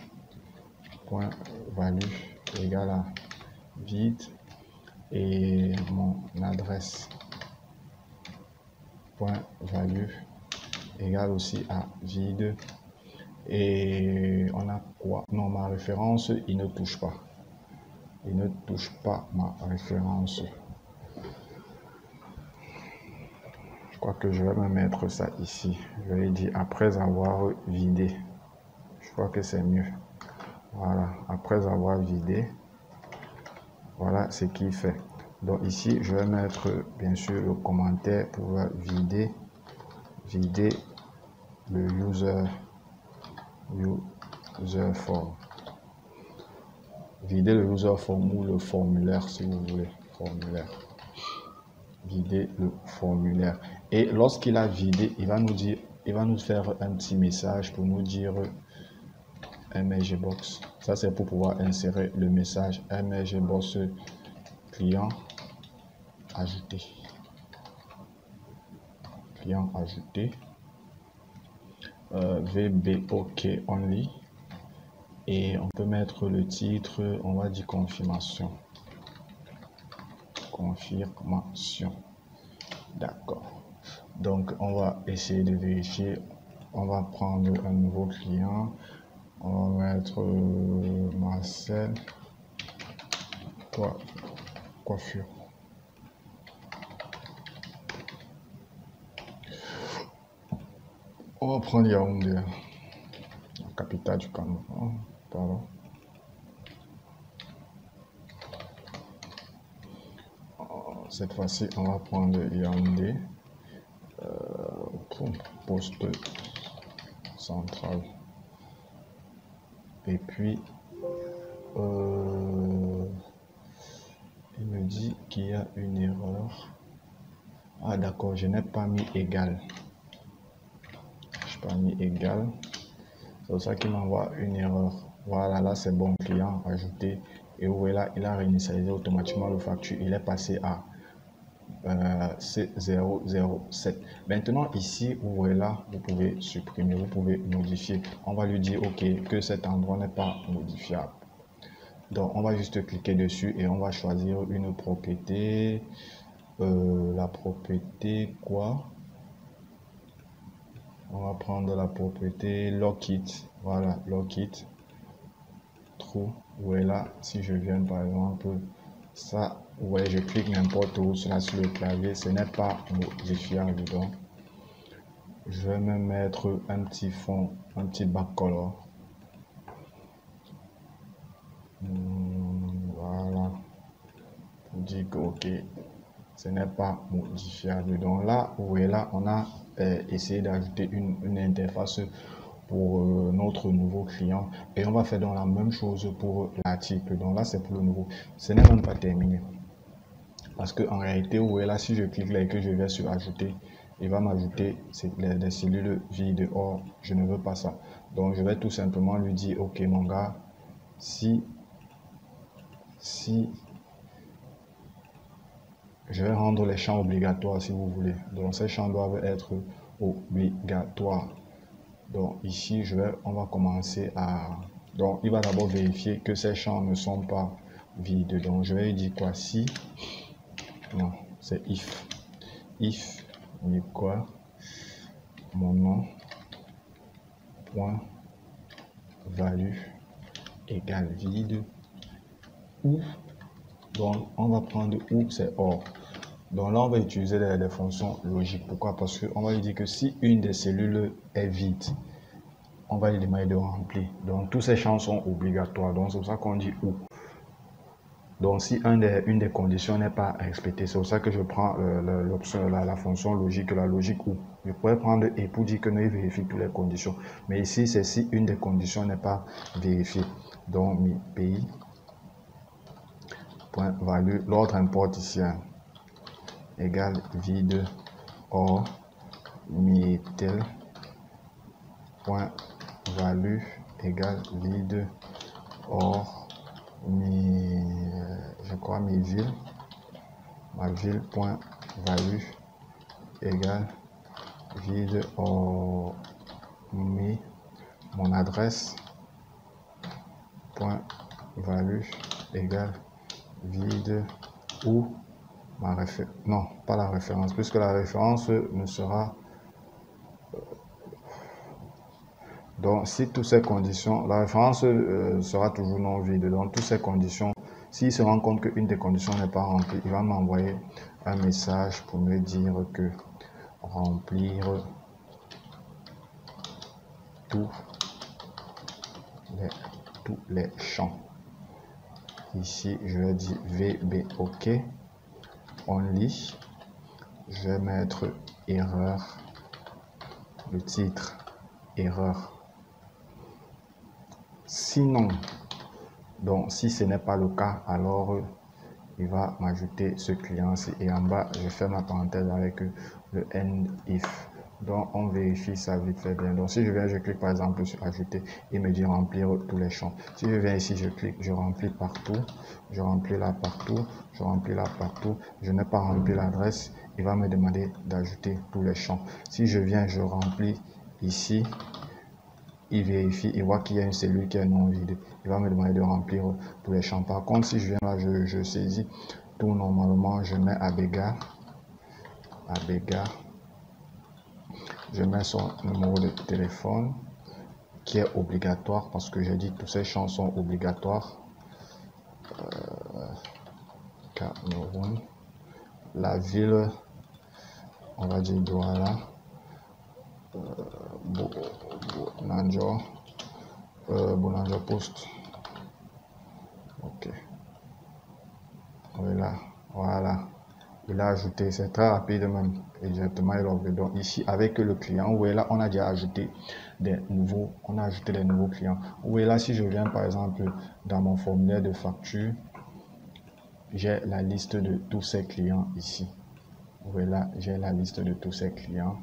point value égale à vide et mon adresse point value égale aussi à vide. Et on a quoi? Non, ma référence, il ne touche pas. Il ne touche pas ma référence. Je crois que je vais me mettre ça ici. Je vais dire après avoir vidé. Je crois que c'est mieux. Voilà, après avoir vidé, voilà ce qu'il fait. Donc ici, je vais mettre bien sûr le commentaire pour vider le user form. Vider le user form ou le formulaire si vous voulez. Formulaire. Vider le formulaire. Et lorsqu'il a vidé, il va nous dire, il va nous faire un petit message pour nous dire MRGBox. Ça c'est pour pouvoir insérer le message MRGBox client ajouté. Client ajouté. VBOK only. Et on peut mettre le titre, on va dire confirmation. Confirmation. D'accord. Donc, on va essayer de vérifier. On va prendre un nouveau client. On va mettre Marcel. Coiffure. On va prendre Yaoundé, la capitale du Cameroun. Pardon. Cette fois-ci, on va prendre Yaoundé. Poste central. Et puis, il me dit qu'il y a une erreur. Ah d'accord, je n'ai pas mis égal. Je n'ai pas mis égal. C'est pour ça qu'il m'envoie une erreur. Voilà, là c'est bon, client ajouté. Et vous voyez là, il a réinitialisé automatiquement le facture. Il est passé à C007. Maintenant ici, vous voyez là, vous pouvez supprimer, vous pouvez modifier. On va lui dire ok que cet endroit n'est pas modifiable. Donc on va juste cliquer dessus et on va choisir une propriété. La propriété quoi? On va prendre la propriété lockit. Voilà, lockit. True. Ouais, là, si je viens par exemple, ça, ouais, je clique n'importe où sur le clavier, ce n'est pas modifiable. Donc, je vais me mettre un petit fond, un petit backcolor. Voilà. Pour dire que, ok, ce n'est pas modifiable. Donc là, vous voyez là, on a essayé d'ajouter une interface pour notre nouveau client. Et on va faire dans la même chose pour l'article. Donc là, c'est pour le nouveau. Ce n'est même pas terminé. Parce qu'en réalité, vous voyez là, si je clique là et que je vais sur ajouter, il va m'ajouter des cellules vides. Or, je ne veux pas ça. Donc, je vais tout simplement lui dire, ok mon gars, si je vais rendre les champs obligatoires si vous voulez. Donc, ces champs doivent être obligatoires. Donc, ici, on va commencer à... Donc, il va d'abord vérifier que ces champs ne sont pas vides. Donc, je vais lui dire quoi? Si... Non, c'est if. If, quoi? Mon nom, point, value, égale vide, ou, donc on va prendre ou, c'est or. Donc là, on va utiliser les fonctions logiques. Pourquoi? Parce qu'on va lui dire que si une des cellules est vide, on va lui demander de remplir. Donc tous ces champs sont obligatoires. Donc c'est pour ça qu'on dit ou. Donc si une des conditions n'est pas respectée, c'est pour ça que je prends l'option, la fonction logique, la logique ou. Je pourrais prendre et pour dire que nous vérifie toutes les conditions. Mais ici, c'est si une des conditions n'est pas vérifiée. Donc mi pays, point value, l'autre importe ici, hein, égale vide, or, mi tel, point value, égale vide, or, je crois mes villes, ma ville point value égale vide or mon adresse point value égale vide ou ma référence, non pas la référence, puisque la référence ne sera donc si toutes ces conditions, la référence sera toujours non vide. Dans toutes ces conditions, s'il se rend compte qu'une des conditions n'est pas remplie, il va m'envoyer un message pour me dire que remplir tous les champs. Ici, je vais dire VB OK. Only. Je vais mettre erreur. Le titre, erreur. Sinon, donc si ce n'est pas le cas, alors il va m'ajouter ce client-ci. Et en bas, je fais ma parenthèse avec le end if. Donc, on vérifie ça vite fait bien. Donc, si je viens, je clique par exemple sur ajouter, il me dit remplir tous les champs. Si je viens ici, je clique, je remplis partout, je remplis là partout, je remplis là partout. Je n'ai pas rempli l'adresse, il va me demander d'ajouter tous les champs. Si je viens, je remplis ici, il vérifie, il voit qu'il y a une cellule qui est non vide. Il va me demander de remplir tous les champs. Par contre, si je viens là, je saisis tout normalement, je mets Abega. Je mets son numéro de téléphone qui est obligatoire parce que j'ai dit tous ces champs sont obligatoires. Cameroun. La ville, on va dire Douala. Boulanger Post. Ok. Voilà. Il a ajouté, c'est très rapide même. Et directement, il ouvre. Donc ici, avec le client, vous voyez là, on a déjà ajouté des nouveaux, clients. Vous voyez là, si je viens par exemple dans mon formulaire de facture, j'ai la liste de tous ces clients ici. Vous voyez là, j'ai la liste de tous ces clients.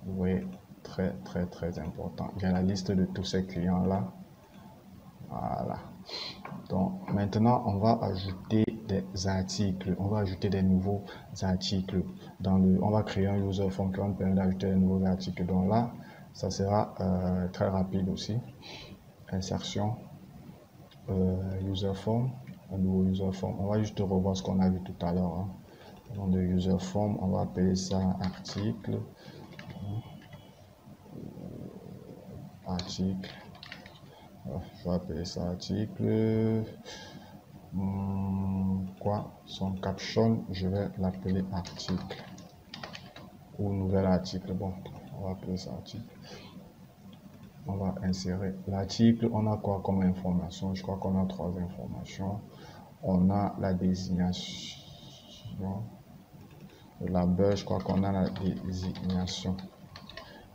Vous voyez, très important. J'ai la liste de tous ces clients là. Voilà. Donc maintenant, on va ajouter des articles. On va ajouter des nouveaux articles. On va créer un user form qui va nous permettre d'ajouter des nouveaux articles. Donc là, ça sera très rapide aussi. Insertion, user form, un nouveau user form. On va juste revoir ce qu'on a vu tout à l'heure. Dans de user form, on va appeler ça article. Je vais appeler ça article. Son caption, je vais l'appeler article ou nouvel article. Bon, on va appeler ça article. On va insérer l'article. On a quoi comme information? Je crois qu'on a 3 informations. On a la désignation de la base. Je crois qu'on a la désignation.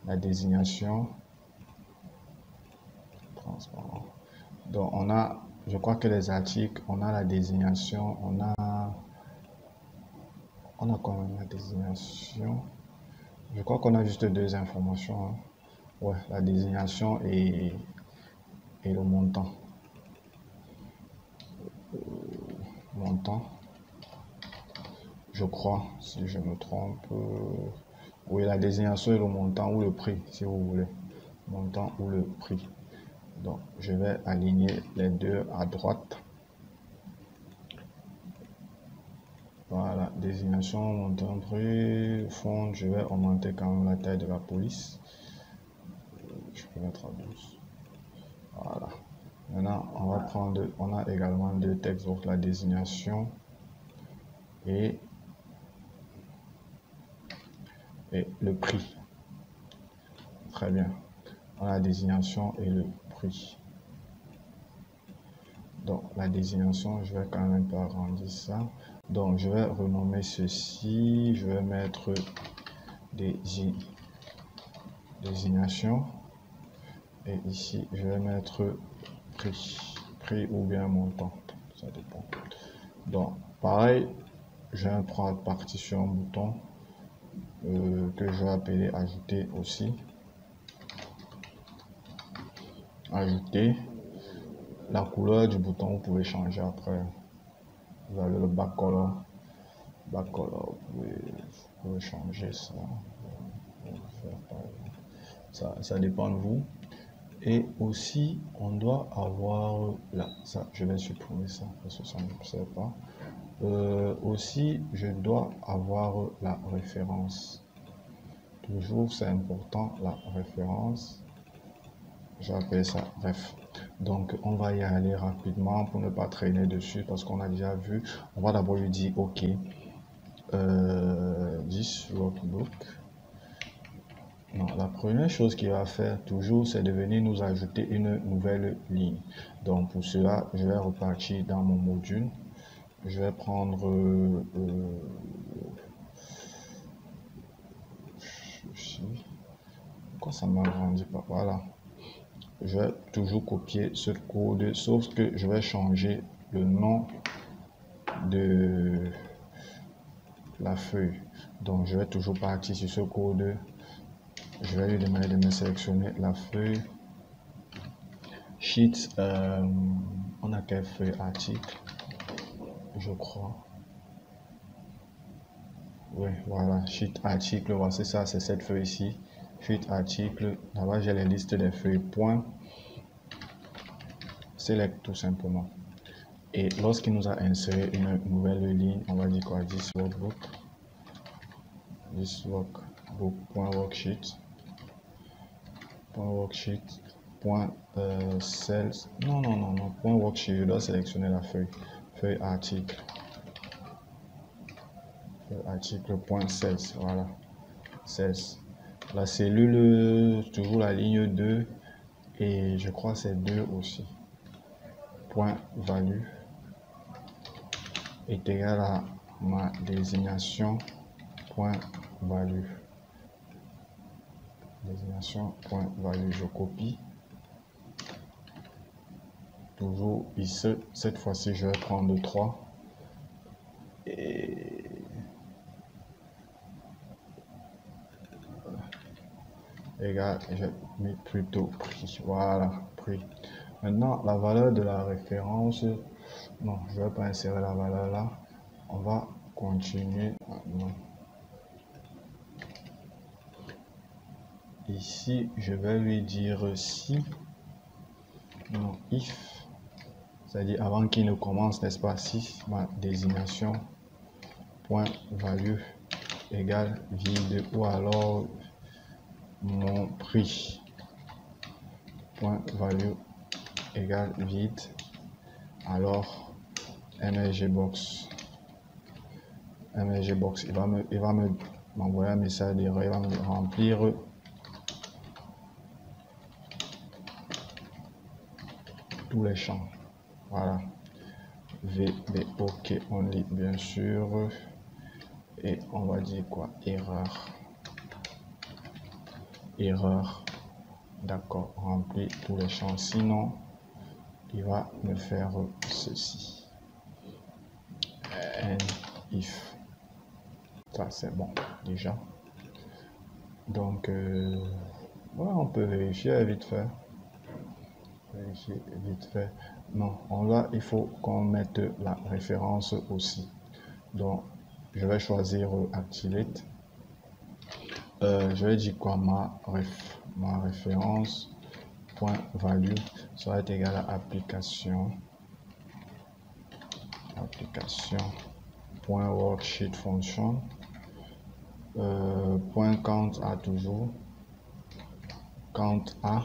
La désignation. transparent. Donc on a, je crois que les articles, on a la désignation, on a quand même la désignation. Je crois qu'on a juste deux informations, hein. Ouais, la désignation et le montant. Montant, je crois, si je me trompe. Oui, la désignation et le montant ou le prix, si vous voulez. Montant ou le prix. Donc, je vais aligner les deux à droite. Voilà, désignation, montant, prix, fond. Je vais augmenter quand même la taille de la police. Je peux mettre à 12. Voilà. Maintenant, on va prendre, on a également deux textes, donc la désignation et le prix. Très bien. On a la désignation et le prix. Donc, la désignation, je vais quand même pas agrandir ça. Donc, je vais renommer ceci. Je vais mettre désignation. Et ici, je vais mettre prix ou bien montant. Ça dépend. Donc, pareil, j'ai un partition bouton que je vais appeler ajouter aussi. Ajouter. La couleur du bouton, vous pouvez changer après. Vous avez le back color. Back color, vous pouvez changer ça. Ça dépend de vous. Et aussi, on doit avoir là, ça, je vais supprimer ça parce que ça ne me sert pas. Aussi, je dois avoir la référence. Toujours, c'est important, la référence. J'appelle ça ref. Donc, on va y aller rapidement pour ne pas traîner dessus parce qu'on a déjà vu. On va d'abord lui dire OK. This workbook. Non, la première chose qu'il va faire toujours, c'est de venir nous ajouter une nouvelle ligne. Donc, pour cela, je vais repartir dans mon module. Je vais prendre pourquoi ça m'agrandit pas? Voilà. Je vais toujours copier ce code, sauf que je vais changer le nom de la feuille. Donc, je vais toujours partir sur ce code. Je vais lui demander de me sélectionner la feuille. Sheet, on a quelle feuille? Article, je crois. Oui, voilà, sheet article, voici ça, c'est cette feuille ici. Sheet article, là-bas j'ai les listes des feuilles. Point, select tout simplement. Et lorsqu'il nous a inséré une nouvelle ligne, on va dire quoi? This workbook. This workbook, point worksheet. Point worksheet. Point cells. Non, point worksheet. Je dois sélectionner la feuille. Feuille article. Article point cells. Voilà. Cells. La cellule, toujours la ligne 2. Et je crois c'est 2 aussi. Point value est égal à ma désignation point value. Désignation point value, je copie. Toujours ici, cette fois-ci je vais prendre 3 et égal, je mets plutôt prix. Voilà, prix. Maintenant la valeur de la référence, non, je vais pas insérer la valeur là. On va continuer. Non. Ici, je vais lui dire si, non, if, c'est-à-dire avant qu'il ne commence, n'est-ce pas, si ma désignation point value égale vide ou alors mon prix point value égale vide, alors mlg box il va m'envoyer un message d'erreur, il va me remplir tous les champs. Voilà, VB OK on lit bien sûr, et on va dire quoi? Erreur d'accord, remplis tous les champs, sinon il va me faire ceci. And if. Ça c'est bon déjà. Donc voilà, on peut vérifier vite fait. Vérifier vite fait. Non, il faut qu'on mette la référence aussi. Donc je vais choisir Activate. Je vais dire quoi, ma référence point value sera égal à application point worksheet function point count à toujours count à,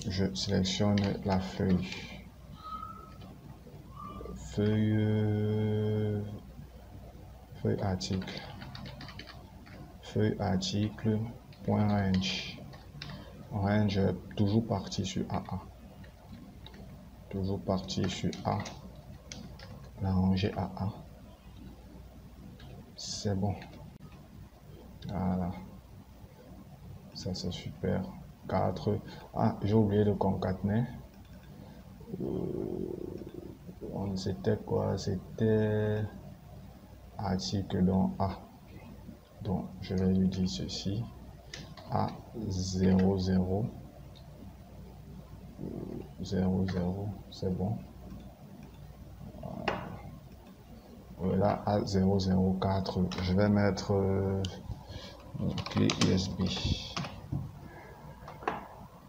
je sélectionne la feuille article point range toujours parti sur AA, A, la rangée AA, c'est bon, voilà, ça c'est super. 4, j'ai oublié de concaténer. C'était quoi? C'était article dans A. Donc je vais lui dire ceci, A00 00, c'est bon. Voilà, A004, je vais mettre une clé USB.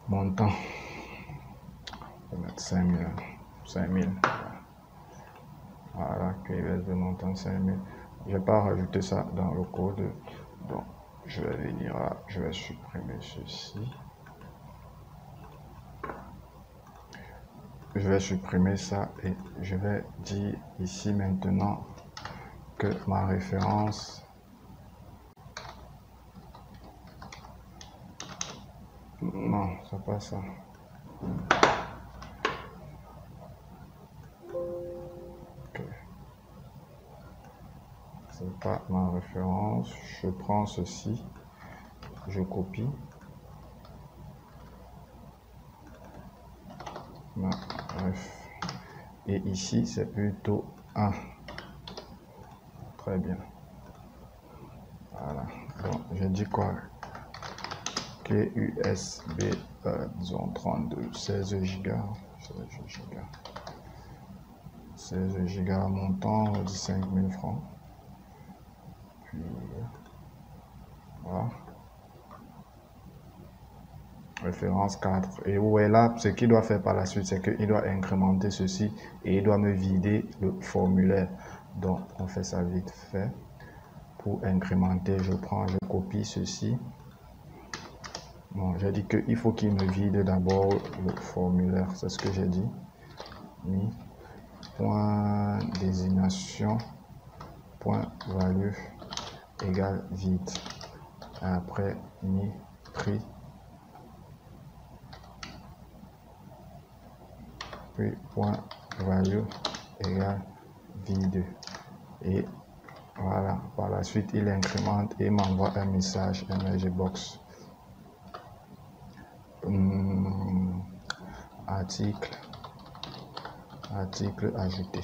Montant, je vais mettre 5000. Voilà, clé USB montant 5000. Je vais pas rajouter ça dans le code. Donc, je vais venir là, je vais supprimer ceci. Je vais supprimer ça et je vais dire ici maintenant que ma référence non, c'est pas ça. Okay. C'est pas ma référence. Je prends ceci, je copie. Bref. Et ici, c'est plutôt 1. Très bien. Voilà. Donc, je dis quoi? Clé USB, disons 32, 16 Go. 16 Go montant, on dit 5000 francs. Puis, voilà. Référence 4. Et où est là, ce qu'il doit faire par la suite, c'est qu'il doit incrémenter ceci et il doit me vider le formulaire. Donc, on fait ça vite fait. Pour incrémenter, je copie ceci. Bon, j'ai dit qu'il faut qu'il me vide d'abord le formulaire, c'est ce que j'ai dit. Mi point désignation point value égale vide. Après mi prix puis point value égale vide. Et voilà, par la suite il incrémente et m'envoie un message MSGbox. Article ajouté.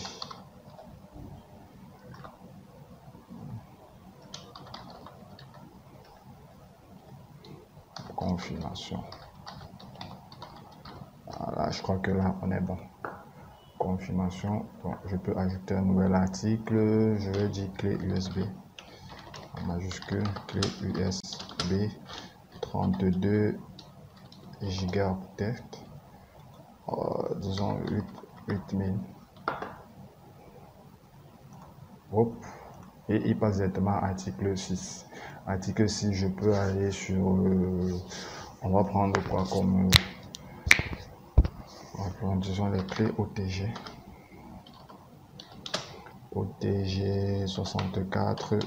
Confirmation. Voilà, je crois que là on est bon. Confirmation. Bon, je peux ajouter un nouvel article. Je vais dire clé USB en majuscule, clé USB 32 gigaoctets, disons 8000. Hop. Et il passe directement à article 6. Article 6, je peux aller sur on va prendre quoi comme disons les clés OTG 64 Go.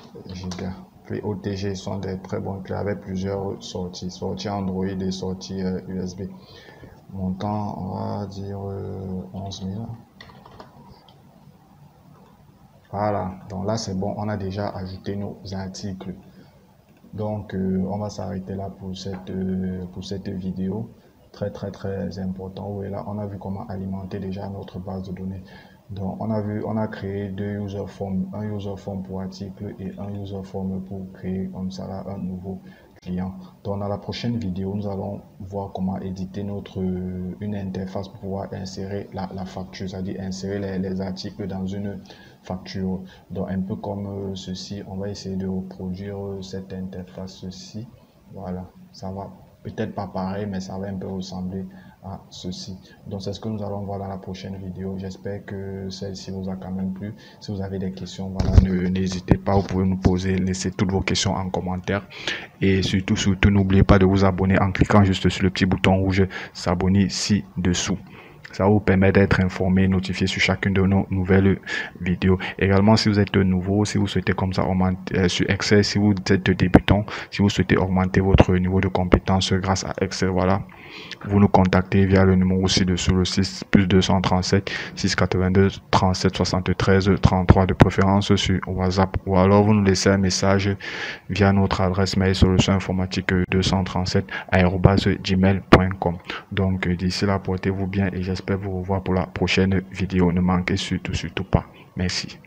Clés OTG sont des très bonnes clés avec plusieurs sorties Android et sorties USB. Montant, on va dire 11 000. Voilà, donc là c'est bon, on a déjà ajouté nos articles. Donc, on va s'arrêter là pour cette vidéo. Très important. Oui, là, on a vu comment alimenter déjà notre base de données. Donc, on a créé deux user forms, un user form pour article et un user form pour créer comme ça là un nouveau client. Donc, dans la prochaine vidéo, nous allons voir comment éditer une interface pour pouvoir insérer la facture, c'est-à-dire insérer les articles dans une facture. Donc, un peu comme ceci, on va essayer de reproduire cette interface-ci. Voilà, ça va peut-être pas pareil, mais ça va un peu ressembler à ceci. Donc, c'est ce que nous allons voir dans la prochaine vidéo. J'espère que celle-ci vous a quand même plu. Si vous avez des questions, voilà, n'hésitez pas, vous pouvez nous poser, laissez toutes vos questions en commentaire. Et surtout, n'oubliez pas de vous abonner en cliquant juste sur le petit bouton rouge s'abonner ci-dessous. Ça vous permet d'être informé, notifié sur chacune de nos nouvelles vidéos. Également, si vous êtes nouveau, si vous souhaitez comme ça augmenter sur Excel, si vous êtes débutant, si vous souhaitez augmenter votre niveau de compétence grâce à Excel, voilà, vous nous contactez via le numéro ci-dessous, le 6 plus 237 682 37 73 33 de préférence sur WhatsApp, ou alors vous nous laissez un message via notre adresse mail solutioninformatique237@gmail.com. Donc d'ici là, portez-vous bien et j'espère vous revoir pour la prochaine vidéo. Ne manquez surtout pas. Merci.